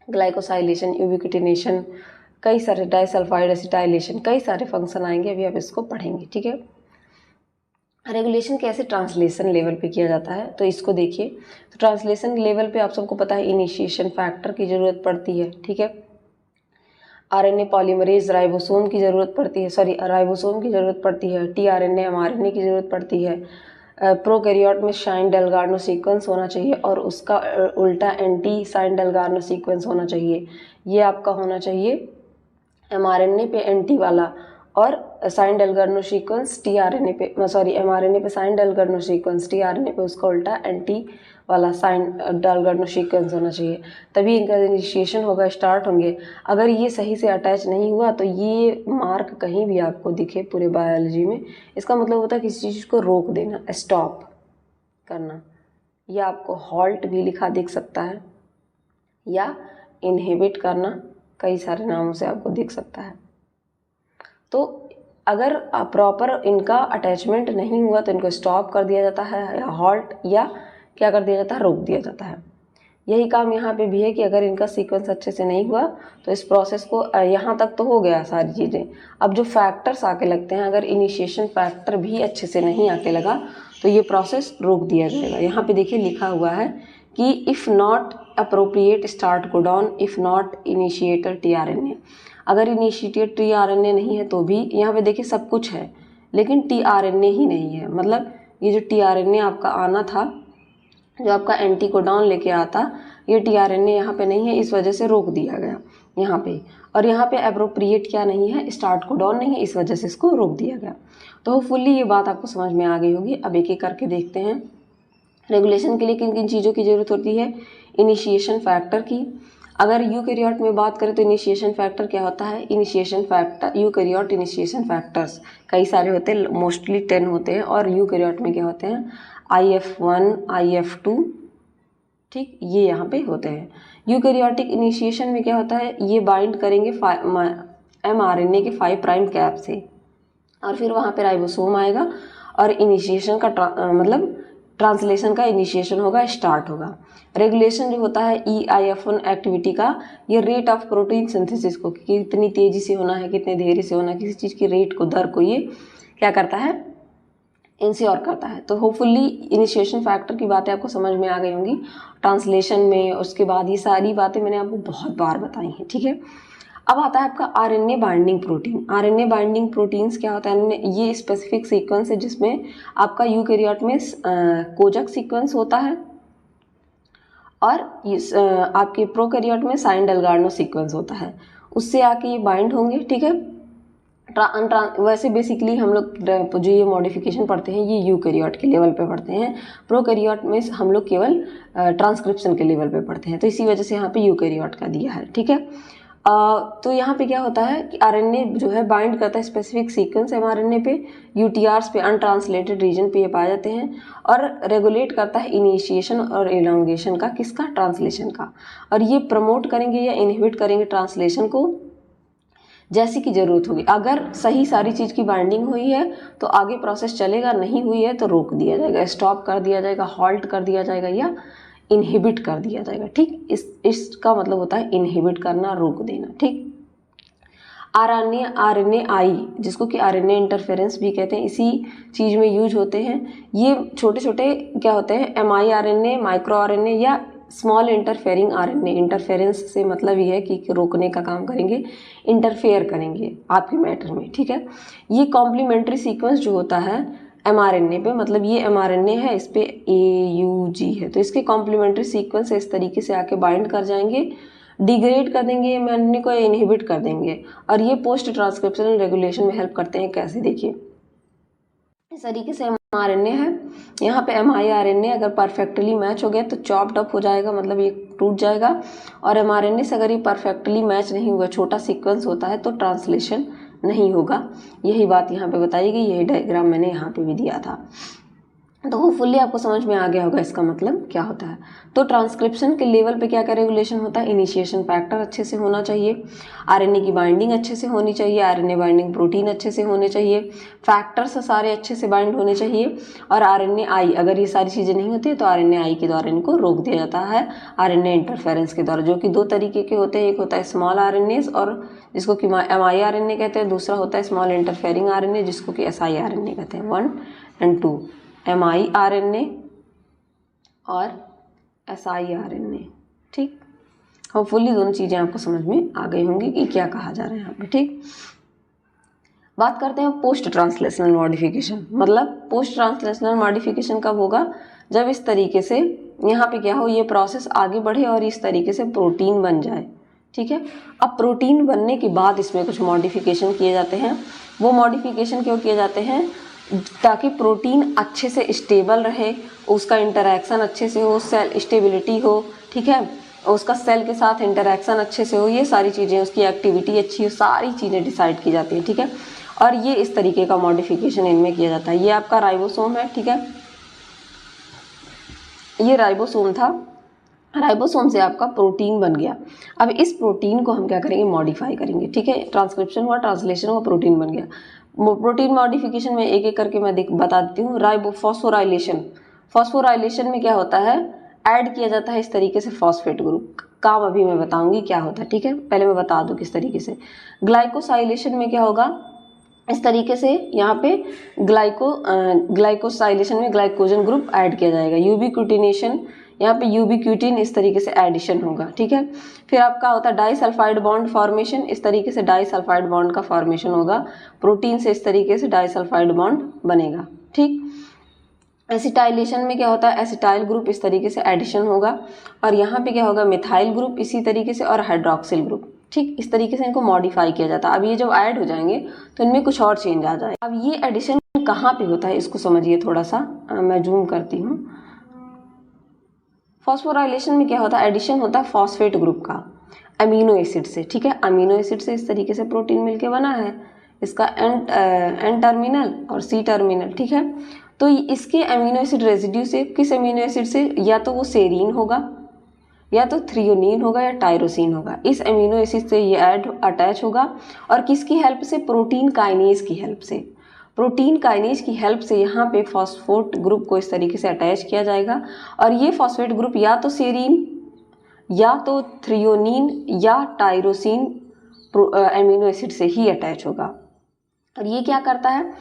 ग्लाइकोसाइलेशन, यूबिक्विटिनेशन, कई सारे डाइसल्फाइड एसिटाइलेशन, कई सारे फंक्शन आएंगे, अभी आप इसको पढ़ेंगे। ठीक है, रेगुलेशन कैसे ट्रांसलेशन लेवल पे किया जाता है, तो इसको देखिए। तो ट्रांसलेशन लेवल पे आप सबको पता है इनिशिएशन फैक्टर की ज़रूरत पड़ती है। ठीक है, आरएनए पॉलीमरेज राइबोसोम की ज़रूरत पड़ती है, राइबोसोम की ज़रूरत पड़ती है, टीआरएनए एमआरएनए की ज़रूरत पड़ती है। प्रोकैरियोट में साइन डेलगार्नो सीक्वेंस होना चाहिए और उसका उल्टा एंटी साइन डेलगार्नो सीक्वेंस होना चाहिए। ये आपका होना चाहिए एमआरएनए पे एंटी वाला, और साइन डेलगार्नो सीक्वेंस टीआरएनए पे, एमआरएनए पे साइन डेलगार्नो सीक्वेंस, टीआरएनए पे उसका उल्टा एंटी वाला साइन डेलगार्नो सीक्वेंस होना चाहिए, तभी इनका इनिशिएशन होगा, स्टार्ट होंगे। अगर ये सही से अटैच नहीं हुआ तो ये मार्क कहीं भी आपको दिखे पूरे बायोलॉजी में, इसका मतलब होता है किसी चीज़ को रोक देना, स्टॉप करना, या आपको हॉल्ट भी लिखा दिख सकता है, या इनहिबिट करना, कई सारे नामों से आपको दिख सकता है। तो अगर प्रॉपर इनका अटैचमेंट नहीं हुआ तो इनको स्टॉप कर दिया जाता है, या हॉल्ट, या क्या कर दिया जाता है, रोक दिया जाता है। यही काम यहाँ पे भी है कि अगर इनका सीक्वेंस अच्छे से नहीं हुआ तो इस प्रोसेस को, यहाँ तक तो हो गया सारी चीज़ें, अब जो फैक्टर्स आके लगते हैं, अगर इनिशिएशन फैक्टर भी अच्छे से नहीं आके लगा तो ये प्रोसेस रोक दिया जाएगा। यहाँ पे देखिए लिखा हुआ है कि if not appropriate start codon, if not initiator tRNA. अगर इनिशिएटर टीआरएनए नहीं है तो भी, यहाँ पे देखिए सब कुछ है लेकिन टीआरएनए ही नहीं है, मतलब ये जो टीआरएनए आपका आना था, जो आपका एंटी कोडॉन लेके आता, ये टीआरएनए यहाँ पे नहीं है, इस वजह से रोक दिया गया यहाँ पे। और यहाँ पे अप्रोप्रिएट क्या नहीं है, स्टार्ट कोडॉन नहीं है, इस वजह से इसको रोक दिया गया। तो होपफुली ये बात आपको समझ में आ गई होगी। अब एक एक करके देखते हैं रेगुलेशन के लिए किन किन चीज़ों की ज़रूरत होती है। इनिशिएशन फैक्टर की, अगर यूकैरियोट में बात करें तो इनिशिएशन फैक्टर क्या होता है, initiation factor, eukaryote initiation factors कई सारे होते हैं, मोस्टली 10 होते हैं, और यूकैरियोट में क्या होते हैं, IF1, IF2, ठीक, ये यहाँ पे होते हैं। यूकैरियोटिक इनिशिएशन में क्या होता है, ये बाइंड करेंगे mRNA के 5 प्राइम कैप से, और फिर वहाँ पे राइबोसोम आएगा और इनिशिएशन का मतलब ट्रांसलेशन का इनिशिएशन होगा, स्टार्ट होगा। रेगुलेशन जो होता है EIF1 एक्टिविटी का, ये रेट ऑफ प्रोटीन सिंथेसिस को, कितनी तेज़ी से होना है, कितने देरी से होना है, किसी चीज़ की रेट को, दर को, ये क्या करता है, इंश्योर करता है। तो होपफुली इनिशिएशन फैक्टर की बातें आपको समझ में आ गई होंगी। ट्रांसलेशन में उसके बाद ये सारी बातें मैंने आपको बहुत बार बताई हैं। ठीक है, अब आता है आपका RNA binding protein. RNA binding proteins क्या होता है, ये स्पेसिफिक सीक्वेंस है जिसमें आपका यूकैरियोट में कोजक सीक्वेंस होता है, और आपके प्रोकैरियोट में साइन डेलगार्नो सीक्वेंस होता है, उससे आके ये बाइंड होंगे। ठीक है, वैसे बेसिकली हम लोग जो ये मॉडिफिकेशन पढ़ते हैं ये यूकैरियोट के लेवल पे पढ़ते हैं, प्रोकैरियोट में हम लोग केवल ट्रांसक्रिप्शन के लेवल पे पढ़ते हैं, तो इसी वजह से यहाँ पे यूकैरियोट का दिया है। ठीक है, तो यहाँ पे क्या होता है कि आरएनए जो है बाइंड करता है स्पेसिफिक सीक्वेंस एमआरएनए पे, यूटीआरस पे, अनट्रांसलेटेड रीजन पे ये पाए जाते हैं, और रेगुलेट करता है इनिशिएशन और इलॉन्गेशन का, किसका, ट्रांसलेशन का, और ये प्रमोट करेंगे या इनहिबिट करेंगे ट्रांसलेशन को जैसी की ज़रूरत होगी। अगर सही सारी चीज़ की बाइंडिंग हुई है तो आगे प्रोसेस चलेगा, नहीं हुई है तो रोक दिया जाएगा, स्टॉप कर दिया जाएगा, हॉल्ट कर दिया जाएगा, या इनहिबिट कर दिया जाएगा। ठीक, इसका मतलब होता है इनहिबिट करना, रोक देना। ठीक, आरएनए आई, जिसको कि आरएनए इंटरफेरेंस भी कहते हैं, इसी चीज़ में यूज होते हैं। ये छोटे छोटे क्या होते हैं, mRNA, माइक्रो आरएनए या स्मॉल इंटरफेयरिंग आरएनए। इंटरफेरेंस से मतलब ये है कि रोकने का काम करेंगे, इंटरफेयर करेंगे आपके मैटर में। ठीक है, ये कॉम्प्लीमेंट्री सीक्वेंस जो होता है mRNA पे, मतलब ये mRNA है, इस पे AUG है, तो इसके कॉम्प्लीमेंट्री सीक्वेंस इस तरीके से आके बाइंड कर जाएंगे डिग्रेड कर देंगे एमआरएनए को, इनहिबिट कर देंगे। और ये पोस्ट ट्रांसक्रिप्शनल रेगुलेशन में हेल्प करते हैं। कैसे, देखिए इस तरीके से एमआरएनए है, यहाँ पे एमआईआरएनए अगर परफेक्टली मैच हो गया तो चॉप्ड अप हो जाएगा, मतलब ये टूट जाएगा। और एमआरएनए से अगर ये परफेक्टली मैच नहीं हुआ, छोटा सीक्वेंस होता है, तो ट्रांसलेशन नहीं होगा। यही बात यहाँ पे बताई गई, यही डायग्राम मैंने यहाँ पे भी दिया था। तो होपफुली आपको समझ में आ गया होगा इसका मतलब क्या होता है। तो ट्रांसक्रिप्शन के लेवल पे क्या क्या रेगुलेशन होता है, इनिशिएशन फैक्टर अच्छे से होना चाहिए, आरएनए की बाइंडिंग अच्छे से होनी चाहिए, आरएनए बाइंडिंग प्रोटीन अच्छे से होने चाहिए, फैक्टर्स सारे अच्छे से बाइंड होने चाहिए, और आरएनए आई, अगर ये सारी चीज़ें नहीं होती तो आरएनए आई के द्वारा इनको रोक दिया जाता है आरएनए इंटरफेरेंस के द्वारा, जो कि दो तरीके के होते हैं। एक होता है स्मॉल आरएनए और जिसको कि एमआईआरएनए कहते हैं, दूसरा होता है स्मॉल इंटरफेयरिंग आरएनए जिसको कि एसआईआरएनए कहते हैं। 1 और 2 एमआईआरएनए और एसआईआरएनए। ठीक, होपफुली दोनों चीज़ें आपको समझ में आ गई होंगी कि क्या कहा जा रहा है यहाँ पे। ठीक, बात करते हैं पोस्ट ट्रांसलेशनल मॉडिफिकेशन। मतलब पोस्ट ट्रांसलेशनल मॉडिफिकेशन कब होगा, जब इस तरीके से यहाँ पे क्या हो, ये प्रोसेस आगे बढ़े और इस तरीके से प्रोटीन बन जाए। ठीक है, अब प्रोटीन बनने के बाद इसमें कुछ मॉडिफिकेशन किए जाते हैं। वो मॉडिफिकेशन क्यों किए जाते हैं, ताकि प्रोटीन अच्छे से स्टेबल रहे, उसका इंटरैक्शन अच्छे से हो, सेल स्टेबिलिटी हो। ठीक है, उसका सेल के साथ इंटरैक्शन अच्छे से हो, ये सारी चीज़ें, उसकी एक्टिविटी अच्छी हो, सारी चीज़ें डिसाइड की जाती है। ठीक है, और ये इस तरीके का मॉडिफिकेशन इनमें किया जाता है। ये आपका राइबोसोम है। ठीक है, ये राइबोसोम था, राइबोसोम से आपका प्रोटीन बन गया। अब इस प्रोटीन को हम क्या करेंगे, मॉडिफाई करेंगे। ठीक है, ट्रांसक्रिप्शन हुआ, ट्रांसलेशन हुआ, प्रोटीन बन गया। प्रोटीन मॉडिफिकेशन में एक एक करके मैं बता देती हूँ। फॉस्फोराइलेशन, फॉस्फोराइलेशन में क्या होता है, ऐड किया जाता है इस तरीके से फॉस्फेट ग्रुप। काम अभी मैं बताऊंगी क्या होता है। ठीक है, पहले मैं बता दूं किस तरीके से। ग्लाइकोसाइलेशन में क्या होगा, इस तरीके से यहाँ पे ग्लाइकोसाइलेशन में ग्लाइकोजन ग्रुप ऐड किया जाएगा। यूबिक्यूटिनेशन, यहाँ पे यूबिक्यूटिन इस तरीके से एडिशन होगा। ठीक है, फिर आपका होता है डाइसल्फाइड बॉन्ड फॉर्मेशन, इस तरीके से डाइसल्फाइड बॉन्ड का फॉर्मेशन होगा, प्रोटीन से इस तरीके से डाइसल्फाइड बॉन्ड बनेगा। ठीक, एसिटाइलेशन में क्या होता है, एसिटाइल ग्रुप इस तरीके से एडिशन होगा, और यहाँ पे क्या होगा, मिथाइल ग्रुप इसी तरीके से, और हाइड्रोक्सिल ग्रुप। ठीक, इस तरीके से इनको मॉडिफाई किया जाता है। अब ये जब ऐड हो जाएंगे तो इनमें कुछ और चेंज आ जाएगा। अब ये एडिशन कहाँ पे होता है इसको समझिए थोड़ा सा, मैं जूम करती हूँ। फॉस्फोराइलेशन में क्या होता है, एडिशन होता है फॉस्फेट ग्रुप का अमीनो एसिड से। ठीक है, अमीनो एसिड से इस तरीके से प्रोटीन मिलके बना है, इसका एन टर्मिनल और सी टर्मिनल। ठीक है, तो इसके अमीनो एसिड रेजिड्यू से, किस अमीनो एसिड से, या तो वो सेरीन होगा, या तो थ्रियोनीन होगा, या टायरोसिन होगा। इस अमीनो एसिड से ये अटैच होगा, और किसकी हेल्प से, प्रोटीन काइनेज की हेल्प से। प्रोटीन काइनेज की हेल्प से यहाँ पे फॉस्फेट ग्रुप को इस तरीके से अटैच किया जाएगा, और ये फॉस्फेट ग्रुप या तो सेरीन, या तो थ्रियोनीन, या टायरोसिन अमीनो एसिड से ही अटैच होगा। और ये क्या करता है,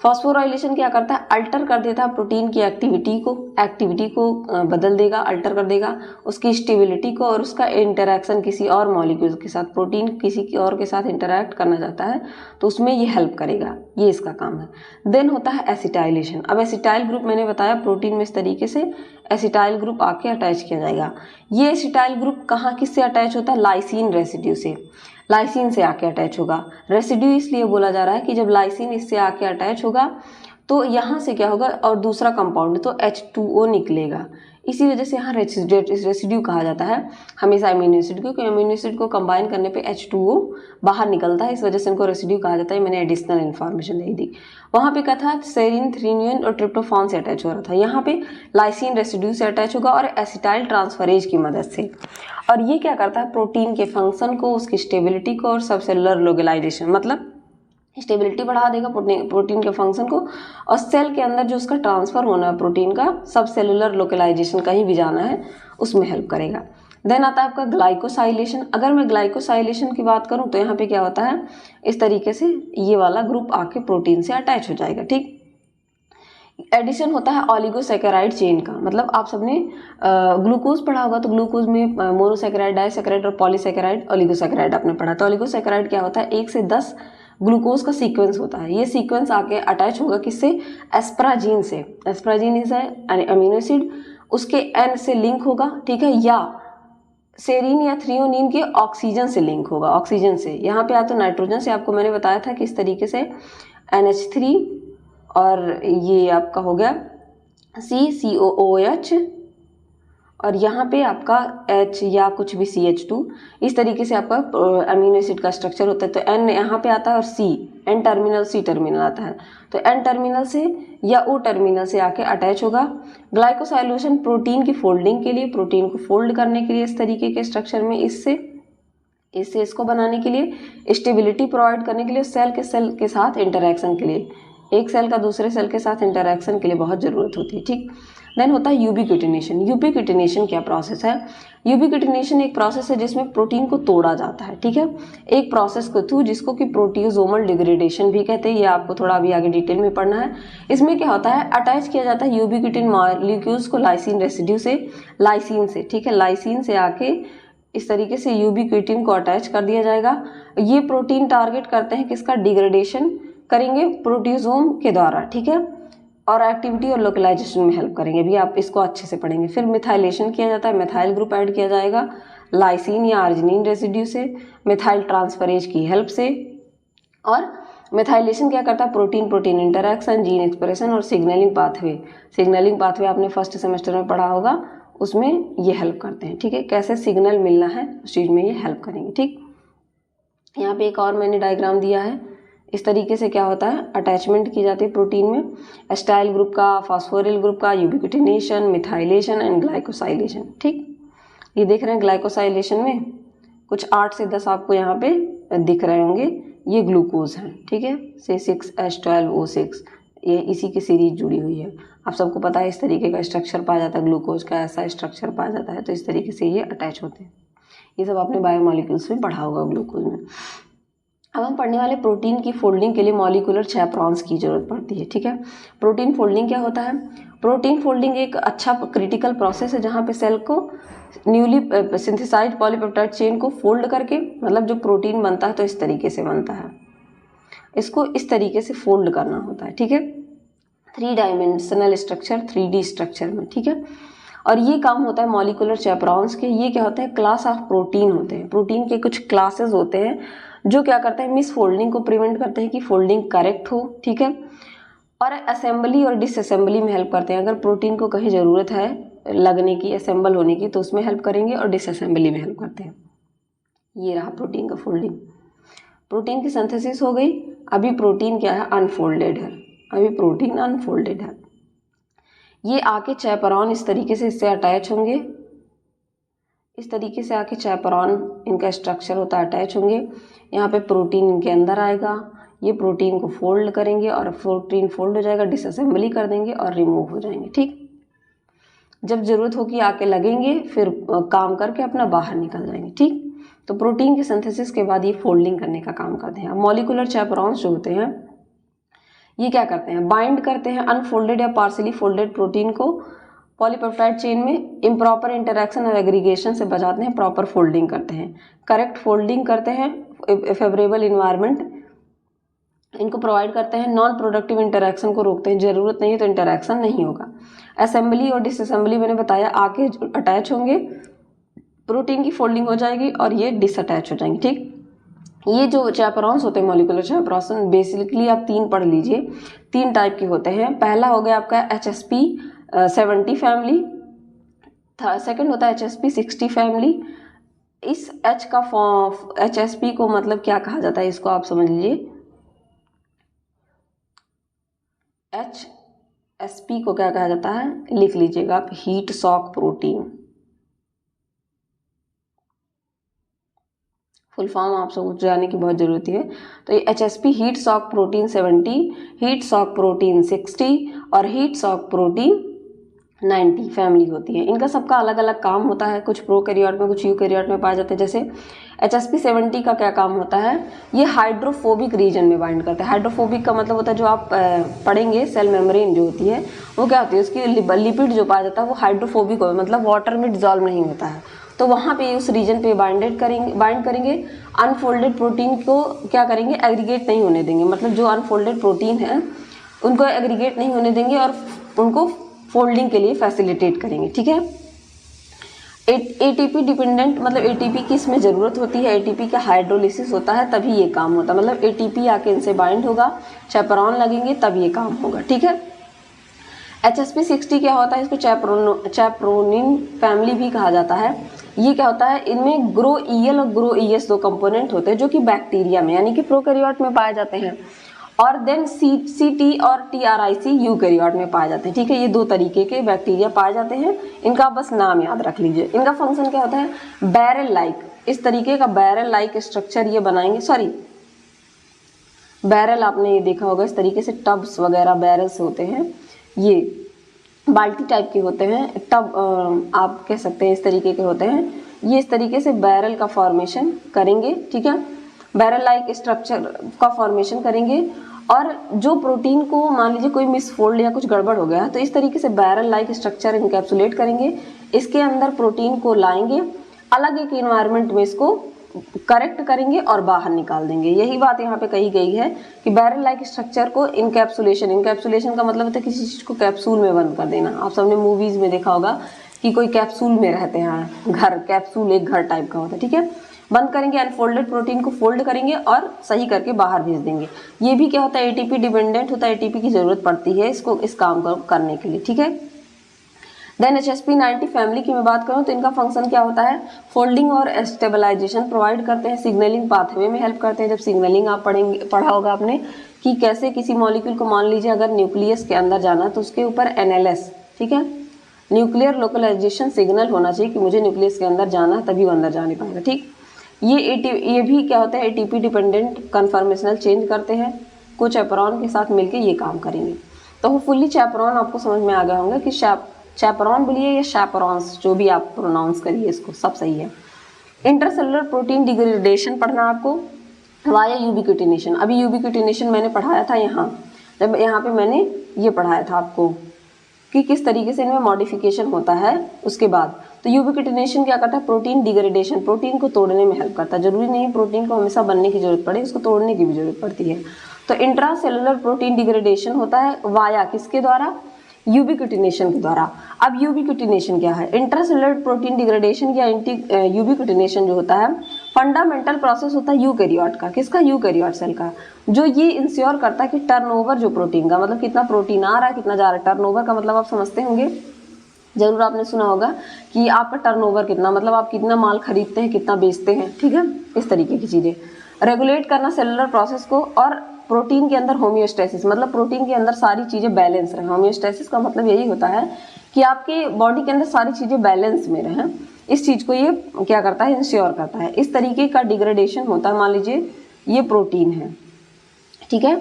फॉस्फोराइलेशन क्या करता है, अल्टर कर देता है प्रोटीन की एक्टिविटी को बदल देगा, अल्टर कर देगा उसकी स्टेबिलिटी को, और उसका इंटरैक्शन किसी और मॉलिक्यूल के साथ, प्रोटीन किसी की और के साथ इंटरैक्ट करना चाहता है तो उसमें ये हेल्प करेगा, ये इसका काम है। देन होता है एसिटाइलेशन। अब एसिटाइल ग्रुप मैंने बताया प्रोटीन में इस तरीके से एसिटाइल ग्रुप आके अटैच किया जाएगा। ये एसिटाइल ग्रुप कहाँ किससे अटैच होता है, लाइसिन रेसिड्यू से, लाइसिन से आके अटैच होगा। रेसिड्यू इसलिए बोला जा रहा है कि जब लाइसिन इससे आके अटैच होगा तो यहाँ से क्या होगा, और दूसरा कंपाउंड तो H2O निकलेगा, इसी वजह से यहाँ रेसिड्यू कहा जाता है हमेशा अमीनो एसिड को, क्योंकि अमीनो एसिड को कंबाइन करने पे H2O बाहर निकलता है, इस वजह से इनको रेसिड्यू कहा जाता है। मैंने एडिशनल इन्फॉर्मेशन दे दी। वहाँ पे क्या था, सेरीन, थ्रीनियन और ट्रिप्टोफान से अटैच हो रहा था, यहाँ पे लाइसिन रेसिड्यू से अटैच होगा और एसिटाइल ट्रांसफरेज की मदद से। और ये क्या करता है, प्रोटीन के फंक्शन को, उसकी स्टेबिलिटी को और सब सेलुलर लोकेलाइजेशन, मतलब स्टेबिलिटी बढ़ा देगा प्रोटीन के फंक्शन को, और सेल के अंदर जो उसका ट्रांसफर होना है प्रोटीन का, सब सेलुलर लोकेलाइजेशन कहीं भी जाना है उसमें हेल्प करेगा। देन आता है आपका ग्लाइकोसाइलेशन। अगर मैं ग्लाइकोसाइलेशन की बात करूं तो यहाँ पे क्या होता है, इस तरीके से ये वाला ग्रुप आके प्रोटीन से अटैच हो जाएगा। ठीक, एडिशन होता है ऑलिगोसैकेराइड चेन का, मतलब आप सबने ग्लूकोज पढ़ा होगा तो ग्लूकोज में मोनोसैकेराइड, डाइसैकेराइड और पॉलीसैकेराइड, ऑलिगोसैकेराइड आपने पढ़ा। तो ऑलिगोसैकेराइड क्या होता है, 1 से 10 ग्लूकोज का सीक्वेंस होता है। ये सीक्वेंस आके अटैच होगा किससे, एस्पराजीन से। एस्पराजीन इज अमीनो एसिड, उसके एन से लिंक होगा। ठीक है, या सेरीन या थ्रियोनीन के ऑक्सीजन से लिंक होगा, ऑक्सीजन से। यहाँ पे या तो नाइट्रोजन से, आपको मैंने बताया था किस तरीके से, NH3 और ये आपका हो गया COOH, और यहाँ पे आपका H या कुछ भी CH2, इस तरीके से आपका अमीनो एसिड का स्ट्रक्चर होता है। तो N यहाँ पे आता है और N टर्मिनल C टर्मिनल आता है, तो N टर्मिनल से या O टर्मिनल से आके अटैच होगा। ग्लाइकोसाइलेशन प्रोटीन की फोल्डिंग के लिए, प्रोटीन को फोल्ड करने के लिए इस तरीके के स्ट्रक्चर में, इससे इसको बनाने के लिए, स्टेबिलिटी प्रोवाइड करने के लिए, सेल के साथ इंटरैक्शन के लिए, एक सेल का दूसरे सेल के साथ इंटरैक्शन के लिए बहुत ज़रूरत होती है, ठीक। देन होता है यूबिक्विटिनेशन। यूबिक्विटिनेशन क्या प्रोसेस है? यूबिक्विटिनेशन एक प्रोसेस है जिसमें प्रोटीन को तोड़ा जाता है, ठीक है, एक प्रोसेस के थ्रू, जिसको कि प्रोटियोसोमल डिग्रेडेशन भी कहते हैं। ये आपको थोड़ा अभी आगे डिटेल में पढ़ना है। इसमें क्या होता है, अटैच किया जाता है यूबिक्विटिन मॉलिक्यूल्स को लाइसिन रेसिड्यू से, लाइसिन से, ठीक है, लाइसिन से आके इस तरीके से यूबिक्विटिन को अटैच कर दिया जाएगा। ये प्रोटीन टारगेट करते हैं किसका? डिग्रेडेशन करेंगे प्रोटियोसोम के द्वारा, ठीक है, और एक्टिविटी और लोकलाइजेशन में हेल्प करेंगे। भी आप इसको अच्छे से पढ़ेंगे। फिर मिथाइलेशन किया जाता है, मिथाइल ग्रुप ऐड किया जाएगा लाइसिन या आर्जिनिन रेसिड्यू से, मिथाइल ट्रांसफरेज की हेल्प से। और मिथाइलेशन क्या करता है? Protein protein interaction, gene expression और सिग्नलिंग पाथवे। सिग्नलिंग पाथवे आपने फर्स्ट सेमेस्टर में पढ़ा होगा, उसमें ये हेल्प करते हैं, ठीक है, कैसे सिग्नल मिलना है उस चीज़ में ये हेल्प करेंगे, ठीक। यहाँ पे एक और मैंने डायग्राम दिया है। इस तरीके से क्या होता है, अटैचमेंट की जाती है प्रोटीन में, एस्टाइल ग्रुप का, फास्फोरिल ग्रुप का, यूबिक्विटिनेशन, मिथाइलेशन एंड ग्लाइकोसाइलेशन, ठीक। ये देख रहे हैं ग्लाइकोसाइलेशन में कुछ 8 से 10 आपको यहाँ पे दिख रहे होंगे, ये ग्लूकोज हैं, ठीक है, से 6H12O6, ये इसी की सीरीज जुड़ी हुई है। आप सबको पता है इस तरीके का स्ट्रक्चर पाया जाता है, ग्लूकोज का ऐसा स्ट्रक्चर पाया जाता है, तो इस तरीके से ये अटैच होते हैं। ये सब आपने बायोमोलिक्यूल्स में पढ़ा होगा ग्लूकोज में। अब हम पढ़ने वाले प्रोटीन की फोल्डिंग के लिए मॉलिक्यूलर चैपरॉन्स की जरूरत पड़ती है, ठीक है। प्रोटीन फोल्डिंग क्या होता है? प्रोटीन फोल्डिंग एक अच्छा क्रिटिकल प्रोसेस है जहाँ पे सेल को न्यूली सिंथेसाइज्ड पॉलीपेप्टाइड चेन को फोल्ड करके, मतलब जो प्रोटीन बनता है तो इस तरीके से बनता है, इसको इस तरीके से फोल्ड करना होता है, ठीक है, 3 डायमेंशनल स्ट्रक्चर, 3D स्ट्रक्चर में, ठीक है। और ये काम होता है मॉलिक्यूलर चैपरॉन्स के। ये क्या होते हैं? क्लास ऑफ प्रोटीन होते हैं, प्रोटीन के कुछ क्लासेस होते हैं जो क्या करते हैं, मिस फोल्डिंग को प्रिवेंट करते हैं कि फोल्डिंग करेक्ट हो, ठीक है, और असेंबली और डिसअसेंबली में हेल्प करते हैं। अगर प्रोटीन को कहीं ज़रूरत है लगने की, असेंबल होने की, तो उसमें हेल्प करेंगे, और डिसअसेंबली में हेल्प करते हैं। ये रहा प्रोटीन का फोल्डिंग। प्रोटीन की सिंथेसिस हो गई। अभी प्रोटीन क्या है? अनफोल्डेड है, अभी प्रोटीन अनफोल्डेड है। ये आके चैपरॉन इस तरीके से इससे अटैच होंगे, इस तरीके से आके चैपरॉन इनका स्ट्रक्चर होता है, अटैच होंगे। यहाँ पे प्रोटीन इनके अंदर आएगा, ये प्रोटीन को फोल्ड करेंगे, और प्रोटीन फोल्ड हो जाएगा, डिसअसेंबली कर देंगे और रिमूव हो जाएंगे, ठीक। जब जरूरत होगी आके लगेंगे, फिर काम करके अपना बाहर निकल जाएंगे, ठीक। तो प्रोटीन की सिंथेसिस के बाद ये फोल्डिंग करने का काम करते हैं। मॉलिक्यूलर चैपरॉन्स जो होते हैं ये क्या करते हैं? बाइंड करते हैं अनफोल्डेड या पार्शियली फोल्डेड प्रोटीन को पॉलीपेप्टाइड चेन में, इम्प्रॉपर इंटरैक्शन और एग्रीगेशन से बचाते हैं, प्रॉपर फोल्डिंग करते हैं, करेक्ट फोल्डिंग करते हैं, फेवरेबल इन्वायरमेंट इनको प्रोवाइड करते हैं, नॉन प्रोडक्टिव इंटरैक्शन को रोकते हैं, ज़रूरत नहीं है तो इंटरैक्शन नहीं होगा। असेंबली और डिसअसेंबली मैंने बताया, आके अटैच होंगे, प्रोटीन की फोल्डिंग हो जाएगी और ये डिसअटैच हो जाएंगे, ठीक। ये जो चैपरॉन्स होते हैं मॉलिक्यूलर चैपरॉन्स, बेसिकली आप 3 पढ़ लीजिए, 3 टाइप के होते हैं। पहला हो गया आपका HSP70 फैमिली, सेकंड होता है HSP60 फैमिली। इस H का फॉर्म, HSP को मतलब क्या कहा जाता है, इसको आप समझ लीजिए, HSP को क्या कहा जाता है, लिख लीजिएगा आप, heat shock protein. Full form आप सबको जानने की बहुत ज़रूरत है। तो ये HSP heat shock protein 70, heat shock protein 60 और हीट शॉक प्रोटीन 90 फैमिली होती है। इनका सबका अलग अलग काम होता है, कुछ प्रोकैरियोट में कुछ यूकैरियोट में पाए जाते हैं। जैसे HSP70 का क्या काम होता है, ये हाइड्रोफोबिक रीजन में बाइंड करता है। हाइड्रोफोबिक का मतलब होता है, जो आप पढ़ेंगे सेल मेम्ब्रेन जो होती है वो क्या होती है, उसकी लिपिड जो पाया जाता है वो हाइड्रोफोबिक हो, मतलब वाटर में डिजॉल्व नहीं होता है, तो वहाँ पे उस रीजन पे बाइंड करेंगे। अनफोल्डेड प्रोटीन को क्या करेंगे, एग्रीगेट नहीं होने देंगे, मतलब जो अनफोल्डेड प्रोटीन है उनको एग्रीगेट नहीं होने देंगे और उनको फोल्डिंग के लिए फैसिलिटेट करेंगे, ठीक है। एटीपी डिपेंडेंट मतलब एटीपी की इसमें ज़रूरत होती है, एटीपी का हाइड्रोलिसिस होता है तभी ये काम होता है, मतलब एटीपी आके इनसे बाइंड होगा, चैपरॉन लगेंगे तब ये काम होगा, ठीक है। HSP60 क्या होता है, इसको चैपरोनिन फैमिली भी कहा जाता है। ये क्या होता है, इनमें ग्रोईएल और ग्रोईएस दो कंपोनेंट होते हैं जो कि बैक्टीरिया में यानी कि प्रोकैरियोट में पाए जाते हैं, और देन CT और TRIC यूकैरियोट में पाए जाते हैं, ठीक है। ये दो तरीके के बैक्टीरिया पाए जाते हैं, इनका बस नाम याद रख लीजिए। इनका फंक्शन क्या होता है, बैरल लाइक, इस तरीके का बैरल लाइक स्ट्रक्चर ये बनाएंगे, सॉरी बैरल आपने ये देखा होगा, इस तरीके से टब्स वगैरह बैरल्स होते हैं, ये बाल्टी टाइप के होते हैं, टब आप कह सकते हैं इस तरीके के होते हैं, ये इस तरीके से बैरल का फॉर्मेशन करेंगे, ठीक है, बैरल लाइक स्ट्रक्चर का फॉर्मेशन करेंगे। और जो प्रोटीन को मान लीजिए कोई मिसफोल्ड या कुछ गड़बड़ हो गया तो इस तरीके से बैरल लाइक स्ट्रक्चर इनकैप्सुलेट करेंगे, इसके अंदर प्रोटीन को लाएंगे, अलग एक इन्वायरमेंट में इसको करेक्ट करेंगे और बाहर निकाल देंगे। यही बात यहाँ पे कही गई है कि बैरल लाइक स्ट्रक्चर को इनकैप्सुलेशन, इनकैप्सुलेशन का मतलब होता है किसी चीज़ को कैप्सूल में बंद कर देना। आप सबने मूवीज़ में देखा होगा कि कोई कैप्सूल में रहते हैं, घर कैप्सूल एक घर टाइप का होता है, ठीक है। बंद करेंगे, अनफोल्डेड प्रोटीन को फोल्ड करेंगे और सही करके बाहर भेज देंगे। ये भी क्या होता है, एटीपी डिपेंडेंट होता है, एटीपी की ज़रूरत पड़ती है इसको इस काम को करने के लिए, ठीक है। देन HSP90 फैमिली की मैं बात करूं तो इनका फंक्शन क्या होता है, फोल्डिंग और स्टेबलाइजेशन प्रोवाइड करते हैं, सिग्नलिंग पाथवे में हेल्प करते हैं। जब सिग्नलिंग आप पढ़ा होगा आपने कि कैसे किसी मॉलिक्यूल को मान लीजिए अगर न्यूक्लियस के अंदर जाना तो उसके ऊपर NLS, ठीक है, न्यूक्लियर लोकलाइजेशन सिग्नल होना चाहिए कि मुझे न्यूक्लियस के अंदर जाना है तभी वो अंदर जाने पाएगा, ठीक। ये भी क्या होता है, एटीपी डिपेंडेंट कन्फर्मेशनल चेंज करते हैं, को चैपरॉन के साथ मिलकर ये काम करेंगे। तो होपफुली चैपरॉन आपको समझ में आ गया होगा कि चैपरॉन बोलिए या शैपरॉन्स, जो भी आप प्रोनाउंस करिए इसको, सब सही है। इंटरसेलुलर प्रोटीन डिग्रेडेशन पढ़ना आपको वाया यूबिक्विटिनेशन। अभी यूबिक्विटिनेशन मैंने पढ़ाया था यहाँ, जब यहाँ पे मैंने ये पढ़ाया था आपको कि किस तरीके से इनमें मॉडिफिकेशन होता है उसके बाद। तो यूबिक्विटिनेशन क्या करता है, प्रोटीन डिग्रेडेशन, प्रोटीन को तोड़ने में हेल्प करता है। जरूरी नहीं है प्रोटीन को हमेशा बनने की जरूरत पड़े, उसको तोड़ने की भी जरूरत पड़ती है। तो इंट्रासेलुलर प्रोटीन डिग्रेडेशन होता है वाया किसके द्वारा, यूबिक्विटिनेशन के द्वारा। अब यूबिक्विटिनेशन क्या है, इंट्रासेलुलर प्रोटीन डिग्रेडेशन या यूबिक्विटिनेशन जो होता है फंडामेंटल प्रोसेस होता है यूकैरियोट का, किसका, यूकैरियोट सेल का, जो ये इंश्योर करता है कि टर्नओवर जो प्रोटीन का, मतलब कितना प्रोटीन आ रहा है कितना जा रहा है। टर्नओवर का मतलब आप समझते होंगे, जरूर आपने सुना होगा कि आपका टर्नओवर कितना, मतलब आप कितना माल खरीदते हैं कितना बेचते हैं, ठीक है, इस तरीके की चीज़ें। रेगुलेट करना सेलुलर प्रोसेस को, और प्रोटीन के अंदर होम्योस्टेसिस, मतलब प्रोटीन के अंदर सारी चीज़ें बैलेंस रहें। होम्योस्टेसिस का मतलब यही होता है कि आपके बॉडी के अंदर सारी चीज़ें बैलेंस में रहें, इस चीज़ को ये क्या करता है, इंश्योर करता है। इस तरीके का डिग्रेडेशन होता है। मान लीजिए ये प्रोटीन है, ठीक है,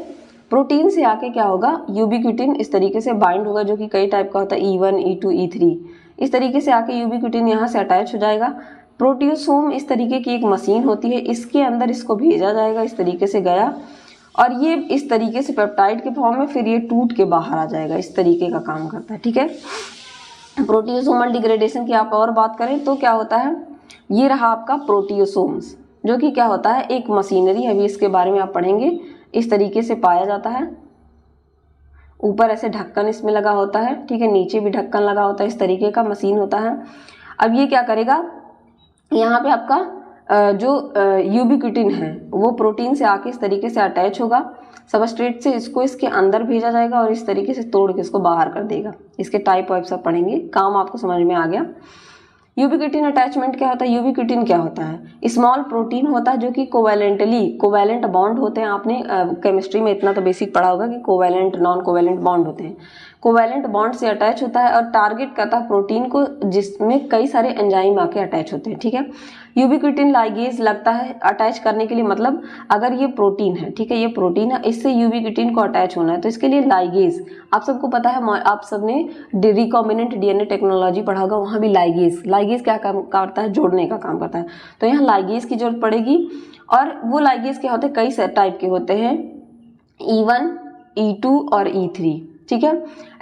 प्रोटीन से आके क्या होगा, यूबिक्विटिन इस तरीके से बाइंड होगा, जो कि कई टाइप का होता है, E1 E2 E3, इस तरीके से आके यूबिक्विटिन यहाँ से अटैच हो जाएगा। प्रोटियोसोम इस तरीके की एक मशीन होती है, इसके अंदर इसको भेजा जाएगा, इस तरीके से गया और ये इस तरीके से पेप्टाइड के फॉर्म में फिर ये टूट के बाहर आ जाएगा, इस तरीके का काम करता है, ठीक है। प्रोटियोसोमल डिग्रेडेशन की आप और बात करें तो क्या होता है, ये रहा आपका प्रोटियोसोम्स, जो कि क्या होता है, एक मशीनरी, अभी इसके बारे में आप पढ़ेंगे। इस तरीके से पाया जाता है, ऊपर ऐसे ढक्कन इसमें लगा होता है, ठीक है, नीचे भी ढक्कन लगा होता है, इस तरीके का मशीन होता है। अब ये क्या करेगा, यहाँ पे आपका जो यूबिक्विटिन है वो प्रोटीन से आके इस तरीके से अटैच होगा सबस्ट्रेट से, इसको इसके अंदर भेजा जाएगा और इस तरीके से तोड़ के इसको बाहर कर देगा। इसके टाइप वाइप सब पढ़ेंगे, काम आपको समझ में आ गया। यूबिक्विटिन अटैचमेंट क्या होता है, यूबिक्विटिन क्या होता है, स्मॉल प्रोटीन होता है जो कि कोवैलेंट बॉन्ड होते हैं। आपने केमिस्ट्री में इतना तो बेसिक पढ़ा होगा कि कोवैलेंट नॉन कोवैलेंट बॉन्ड होते हैं। कोवैलेंट बॉन्ड से अटैच होता है और टारगेट करता है प्रोटीन को जिसमें कई सारे एंजाइम आके अटैच होते हैं, ठीक है। यूबिक्विटिन लाइगेज लगता है अटैच करने के लिए, मतलब अगर ये प्रोटीन है, ठीक है, ये प्रोटीन है, इससे यूबिक्विटिन को अटैच होना है तो इसके लिए लाइगेज, आप सबको पता है, आप सबने रिकॉम्बिनेंट डीएनए टेक्नोलॉजी पढ़ा होगा, वहाँ भी लाइगेज क्या काम करता है, जोड़ने का काम करता है। तो यहाँ लाइगेज की जरूरत पड़ेगी और वो लाइगेज क्या होते हैं, कई टाइप के होते हैं, E1 E2 और E3, ठीक है।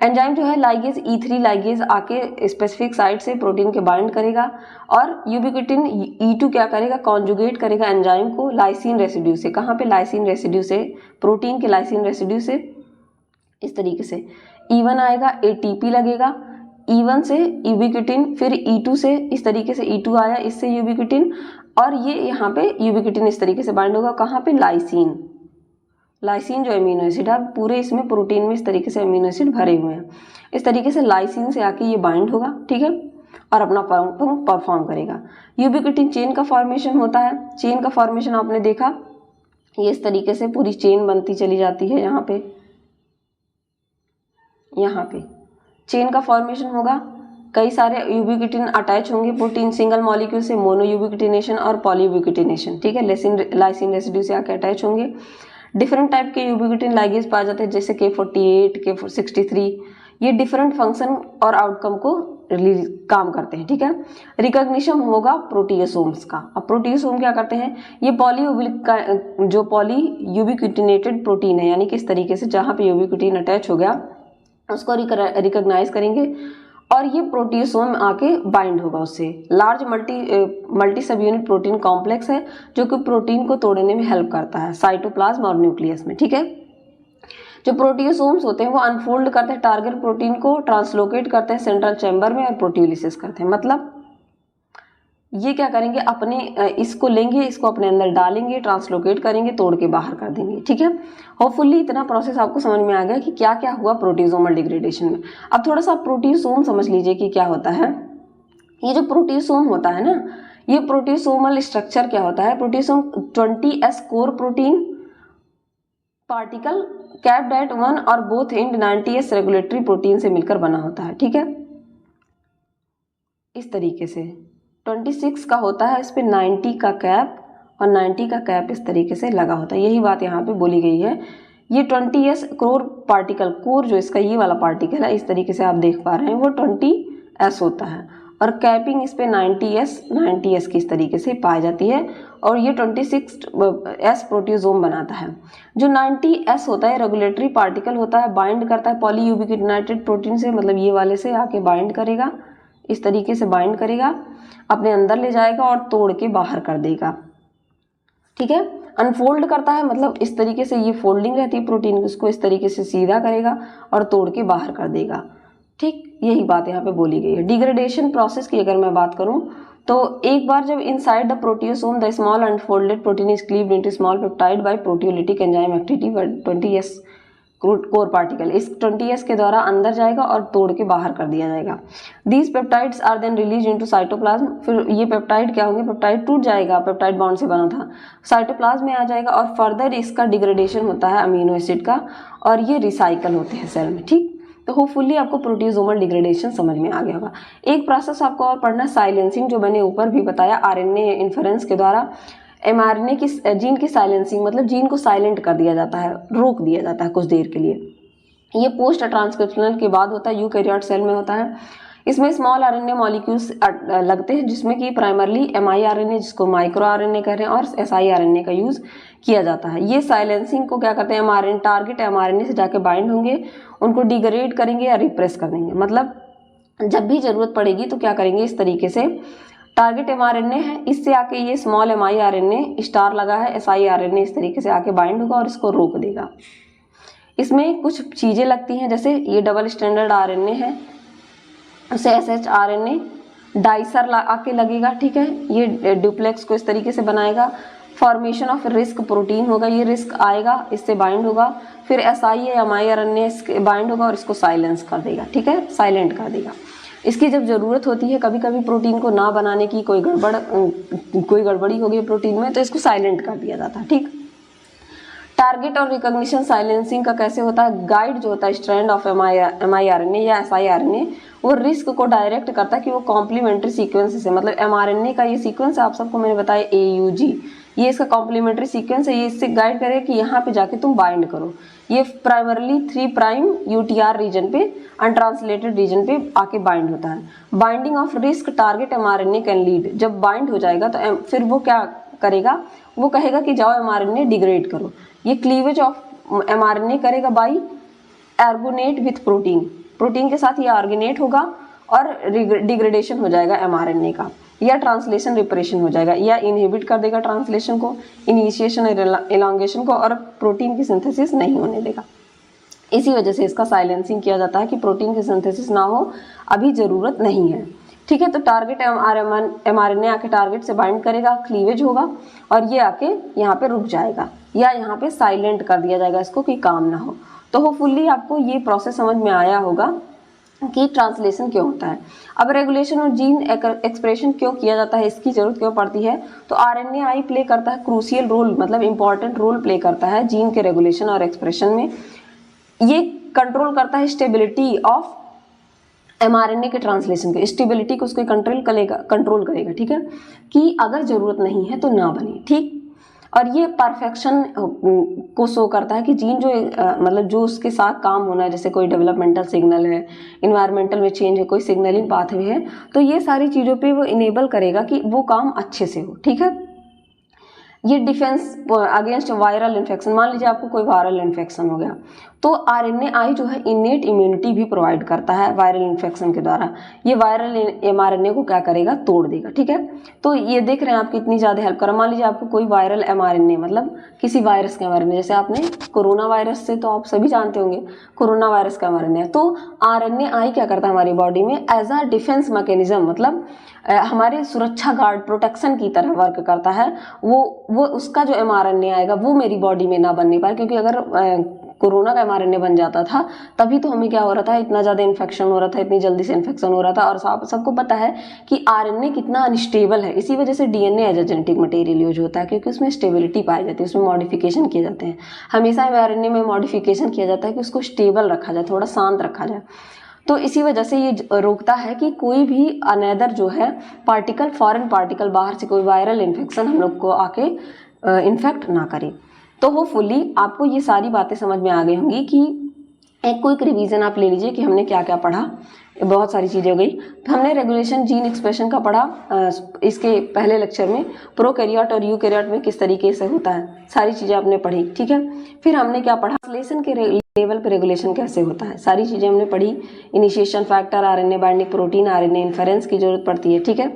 एंजाइम जो है लाइगेज E3 लाइगेज आके स्पेसिफिक साइट से प्रोटीन के बाइंड करेगा और यूबिक्विटिन E2 क्या करेगा, कॉन्जुगेट करेगा एंजाइम को लाइसिन रेसिड्यू से। कहाँ पे, लाइसिन रेसिड्यू से, प्रोटीन के लाइसिन रेसिड्यू से, इस तरीके से। E1 आएगा, ATP लगेगा, E1 से यूबिक्विटिन, फिर E2 से इस तरीके से E2 आया, इससे यूबिक्विटिन, और ये यहाँ पे यूबिक्विटिन इस तरीके से बाइंड होगा कहाँ पे, लाइसिन। लाइसिन जो अमीनो एसिड है, पूरे इसमें प्रोटीन में इस तरीके से अमीनो एसिड भरे हुए हैं, इस तरीके से लाइसिन से आके ये बाइंड होगा, ठीक है, और अपना परफॉर्म करेगा। यूबिक्विटिन चेन का फॉर्मेशन होता है, चेन का फॉर्मेशन आपने देखा, ये इस तरीके से पूरी चेन बनती चली जाती है, यहाँ पे चेन का फॉर्मेशन होगा, कई सारे यूबिक्विटिन अटैच होंगे प्रोटीन सिंगल मॉलिक्यूल से, मोनो यूबिक्विटिनेशन और पॉली यूबिक्विटिनेशन, ठीक है, लाइसिन रेसिड्यू से आके अटैच होंगे। डिफरेंट टाइप के यूबिक्विटिन लाइगेज पाए जाते हैं, जैसे K48, K63, ये डिफरेंट फंक्शन और आउटकम को काम करते हैं, ठीक है। रिकॉग्निशन होगा प्रोटियोसोम्स का। अब प्रोटियोसोम क्या करते हैं, ये पॉली यूबिक्विटिनेटेड प्रोटीन है, यानी कि इस तरीके से जहाँ पे यूबिक्विटिन अटैच हो गया उसको रिकॉग्नाइज करेंगे और ये प्रोटियोसोम आके बाइंड होगा उससे। लार्ज मल्टी सब यूनिट प्रोटीन कॉम्प्लेक्स है जो कि प्रोटीन को तोड़ने में हेल्प करता है साइटोप्लाज्म और न्यूक्लियस में, ठीक है। जो प्रोटियोसोम्स होते हैं वो अनफोल्ड करते हैं टारगेट प्रोटीन को, ट्रांसलोकेट करते हैं सेंट्रल चैम्बर में और प्रोटियोलिसिस करते हैं। मतलब ये क्या करेंगे, अपने इसको लेंगे, इसको अपने अंदर डालेंगे, ट्रांसलोकेट करेंगे, तोड़ के बाहर कर देंगे, ठीक है। होपफुली इतना प्रोसेस आपको समझ में आ गया कि क्या क्या हुआ प्रोटियोसोमल डिग्रेडेशन में। अब थोड़ा सा प्रोटियोसोम समझ लीजिए कि क्या होता है। ये जो प्रोटियोसोम होता है ना, ये प्रोटियोसोमल स्ट्रक्चर क्या होता है, proteasome 20S core protein particle capped at 1 और both and 90S regulatory protein से मिलकर बना होता है, ठीक है। इस तरीके से 26 का होता है, इस पे 90 का कैप और 90 का कैप इस तरीके से लगा होता है। यही बात यहाँ पे बोली गई है। ये 20S कोर पार्टिकल, कोर जो इसका ये वाला पार्टिकल है, इस तरीके से आप देख पा रहे हैं, वो 20S होता है और कैपिंग इस पे 90S की इस तरीके से पाई जाती है और ये 26S प्रोटियोसोम बनाता है। जो 90S होता है रेगुलेटरी पार्टिकल होता है, बाइंड करता है पॉली यूबिक्विटिनेटेड प्रोटीन से, मतलब ये वाले से आके बाइंड करेगा, इस तरीके से बाइंड करेगा, अपने अंदर ले जाएगा और तोड़ के बाहर कर देगा, ठीक है। अनफोल्ड करता है, मतलब इस तरीके से ये फोल्डिंग रहती है प्रोटीन की, उसको इस तरीके से सीधा करेगा और तोड़ के बाहर कर देगा, ठीक। यही बात यहाँ पे बोली गई है। डिग्रेडेशन प्रोसेस की अगर मैं बात करूँ तो एक बार जब inside the proteasome the small unfolded protein is cleaved into small peptide by proteolytic enzyme activity 20S core particle, इस 20S के द्वारा अंदर जाएगा और तोड़ के बाहर कर दिया जाएगा। These peptides are then release into cytoplasm, फिर ये पेप्टाइड क्या होंगे, पेप्टाइड टूट जाएगा, पेप्टाइड बॉन्ड से बना था, साइटोप्लाज्म में आ जाएगा और फर्दर इसका डिग्रेडेशन होता है अमीनो एसिड का और ये रिसाइकल होते हैं सेल में, ठीक। तो होपफुली आपको प्रोटियोसोमल डिग्रेडेशन समझ में आ गया होगा। एक प्रोसेस आपको और पढ़ना है साइलेंसिंग, जो मैंने ऊपर भी बताया, आरएनए इन्फ्रेंस के द्वारा mRNA की जीन की साइलेंसिंग, मतलब जीन को साइलेंट कर दिया जाता है, रोक दिया जाता है कुछ देर के लिए। ये पोस्ट ट्रांसक्रिप्शनल के बाद होता है, यूकैरियोट सेल में होता है। इसमें स्मॉल आरएनए मॉलिक्यूल्स लगते हैं जिसमें कि प्राइमरली mRNA जिसको माइक्रो आरएनए कह रहे हैं और siRNA का यूज किया जाता है। ये साइलेंसिंग को क्या करते हैं, mRNA टारगेट mRNA से जाके बाइंड होंगे, उनको डिग्रेड करेंगे या रिप्रेस कर देंगे। मतलब जब भी जरूरत पड़ेगी तो क्या करेंगे, इस तरीके से टारगेट mRNA है, इससे आके ये स्मॉल miRNA स्टार लगा है siRNA इस तरीके से आके बाइंड होगा और इसको रोक देगा। इसमें कुछ चीजें लगती हैं, जैसे ये डबल स्टैंडर्ड RNA है, उसे shRNA डाइसर आके लगेगा, ठीक है। ये डुप्लेक्स को इस तरीके से बनाएगा, फॉर्मेशन ऑफ रिस्क प्रोटीन होगा, ये रिस्क आएगा, इससे बाइंड होगा, फिर siRNA बाइंड होगा और इसको साइलेंस कर देगा, ठीक है, साइलेंट कर देगा। इसकी जब ज़रूरत होती है, कभी कभी प्रोटीन को ना बनाने की कोई गड़बड़ी हो गई प्रोटीन में, तो इसको साइलेंट कर दिया जाता है, ठीक। टारगेट और रिकॉग्निशन साइलेंसिंग का कैसे होता है, गाइड जो होता है स्ट्रैंड ऑफ miRNA या siRNA, वो रिस्क को डायरेक्ट करता है कि वो कॉम्प्लीमेंट्री सीक्वेंस से, मतलब mRNA का ये सीक्वेंस आप सबको मैंने बताया AUG, ये इसका कॉम्प्लीमेंट्री सीक्वेंस है, ये इससे गाइड करेगा कि यहाँ पे जाके तुम बाइंड करो। ये प्राइमरली 3' UTR रीजन पे, अनट्रांसलेटेड रीजन पे आके बाइंड होता है। Binding of risk target mRNA can lead, जब बाइंड हो जाएगा तो फिर वो क्या करेगा, वो कहेगा कि जाओ mRNA डिग्रेड करो। ये क्लीवेज ऑफ mRNA करेगा बाई आर्गोनेट विथ प्रोटीन, प्रोटीन के साथ ये आर्गेनेट होगा और डिग्रेडेशन हो जाएगा mRNA का, या ट्रांसलेशन रिपरेशन हो जाएगा, या इनहिबिट कर देगा ट्रांसलेशन को, इनिशिएशन इलांगेशन को, और प्रोटीन की सिंथेसिस नहीं होने देगा। इसी वजह से इसका साइलेंसिंग किया जाता है कि प्रोटीन की सिंथेसिस ना हो, अभी ज़रूरत नहीं है। ठीक है, तो टारगेट mRNA आके टारगेट से बाइंड करेगा, क्लीवेज होगा और ये आके यहाँ पे रुक जाएगा या यहाँ पे साइलेंट कर दिया जाएगा इसको कि काम ना हो। तो होपफुली आपको ये प्रोसेस समझ में आया होगा कि ट्रांसलेशन क्यों होता है। अब रेगुलेशन और जीन एक्सप्रेशन क्यों किया जाता है, इसकी जरूरत क्यों पड़ती है, तो RNAi प्ले करता है क्रूशियल रोल, मतलब इंपॉर्टेंट रोल प्ले करता है जीन के रेगुलेशन और एक्सप्रेशन में। ये कंट्रोल करता है स्टेबिलिटी ऑफ mRNA के ट्रांसलेशन के, स्टेबिलिटी को उसको कंट्रोल करेगा। ठीक है, कि अगर जरूरत नहीं है तो ना बने। ठीक, और ये परफेक्शन को शो करता है कि जीन जो मतलब जो उसके साथ काम होना है, जैसे कोई डेवलपमेंटल सिग्नल है, इन्वायरमेंटल में चेंज है, कोई सिग्नलिंग पाथवे है, तो ये सारी चीज़ों पे वो इनेबल करेगा कि वो काम अच्छे से हो। ठीक है, ये डिफेंस अगेंस्ट वायरल इन्फेक्शन, मान लीजिए आपको कोई वायरल इन्फेक्शन हो गया तो RNAi जो है इनेट इम्यूनिटी भी प्रोवाइड करता है वायरल इन्फेक्शन के द्वारा। ये वायरल mRNA को क्या करेगा, तोड़ देगा। ठीक है, तो ये देख रहे हैं आप कितनी ज़्यादा हेल्प कर। मान लीजिए आपको कोई वायरल mRNA, मतलब किसी वायरस का mRNA, जैसे आपने कोरोना वायरस से तो आप सभी जानते होंगे कोरोना वायरस का mRNA है, तो RNAi क्या करता है हमारी बॉडी में एज अ डिफेंस मैकेनिज्म, मतलब हमारे सुरक्षा गार्ड, प्रोटेक्शन की तरह वर्क करता है। वो उसका जो mRNA आएगा वो मेरी बॉडी में ना बनने पाए, क्योंकि अगर कोरोना का mRNA बन जाता था तभी तो हमें क्या हो रहा था, इतना ज़्यादा इन्फेक्शन हो रहा था, इतनी जल्दी से इन्फेक्शन हो रहा था। और सबको पता है कि RNA कितना अनस्टेबल है, इसी वजह से DNA as a genetic material use होता है, क्योंकि उसमें स्टेबिलिटी पाई जाती है, उसमें मॉडिफिकेशन किए जाते हैं। हमेशा mRNA में मॉडिफिकेशन किया जाता है कि उसको स्टेबल रखा जाए, थोड़ा शांत रखा जाए। तो इसी वजह से ये रोकता है कि कोई भी अनदर जो है पार्टिकल, फॉरेन पार्टिकल, बाहर से कोई वायरल इन्फेक्शन हम लोग को आके इन्फेक्ट ना करे। तो होपफुली आपको ये सारी बातें समझ में आ गई होंगी कि एक क्विक रिवीजन आप ले लीजिए कि हमने क्या क्या पढ़ा। बहुत सारी चीज़ें हो गई। तो हमने रेगुलेशन जीन एक्सप्रेशन का पढ़ा इसके पहले लेक्चर में, प्रोकैरियोट और यूकैरियोट में किस तरीके से होता है, सारी चीज़ें आपने पढ़ी। ठीक है, फिर हमने क्या पढ़ा, ट्रांसलेशन के लेवल पे रेगुलेशन कैसे होता है, सारी चीज़ें हमने पढ़ी। Initiation factor, RNA binding protein, RNA inference की जरूरत पड़ती है। ठीक है,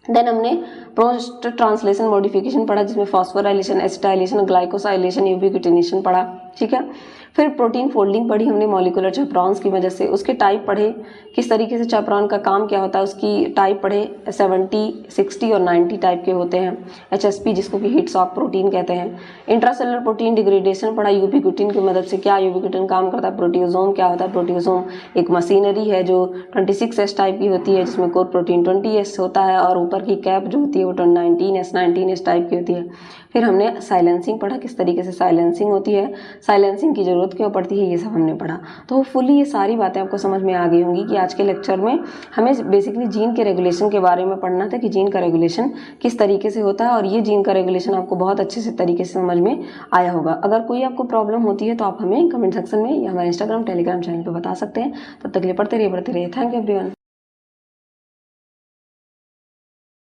देन हमने पोस्ट ट्रांसलेशन मॉडिफिकेशन पढ़ा, जिसमें फॉस्फोराइलेशन, एसिटाइलेशन, ग्लाइकोसाइलेशन, यूबिक्विटिनेशन पढ़ा। ठीक है, फिर प्रोटीन फोल्डिंग पढ़ी हमने मॉलिक्यूलर चैपरॉन्स की वजह से, उसके टाइप पढ़े, किस तरीके से चैपरॉन का काम क्या होता है, उसकी टाइप पढ़े, 70, 60 और 90 टाइप के होते हैं। HSP जिसको कि हीट शॉक प्रोटीन कहते हैं। इंट्रासेलुलर प्रोटीन डिग्रेडेशन पढ़ा, यूबिक्विटिन की मदद से क्या यूबिक्विटिन काम करता है, प्रोटियोजोम क्या होता है। प्रोटियोजोम एक मशीनरी है जो 26S टाइप की होती है, जिसमें कोर प्रोटीन 20S होता है और ऊपर की कैप जो होती है वो 19S टाइप की होती है। फिर हमने साइलेंसिंग पढ़ा, किस तरीके से साइलेंसिंग होती है, साइलेंसिंग की जरूरत क्यों पड़ती है, ये सब हमने पढ़ा। तो फुली ये सारी बातें आपको समझ में आ गई होंगी कि आज के लेक्चर में हमें बेसिकली जीन के रेगुलेशन के बारे में पढ़ना था कि जीन का रेगुलेशन किस तरीके से होता है, और ये जीन का रेगुलेशन आपको बहुत अच्छे से तरीके से समझ में आया होगा। अगर कोई आपको प्रॉब्लम होती है तो आप हमें कमेंट सेक्शन में या हमारे इंस्टाग्राम, टेलीग्राम चैनल पर बता सकते हैं। तब तक के लिए पढ़ते रहिए, बढ़ते रहिए। Thank you everyone.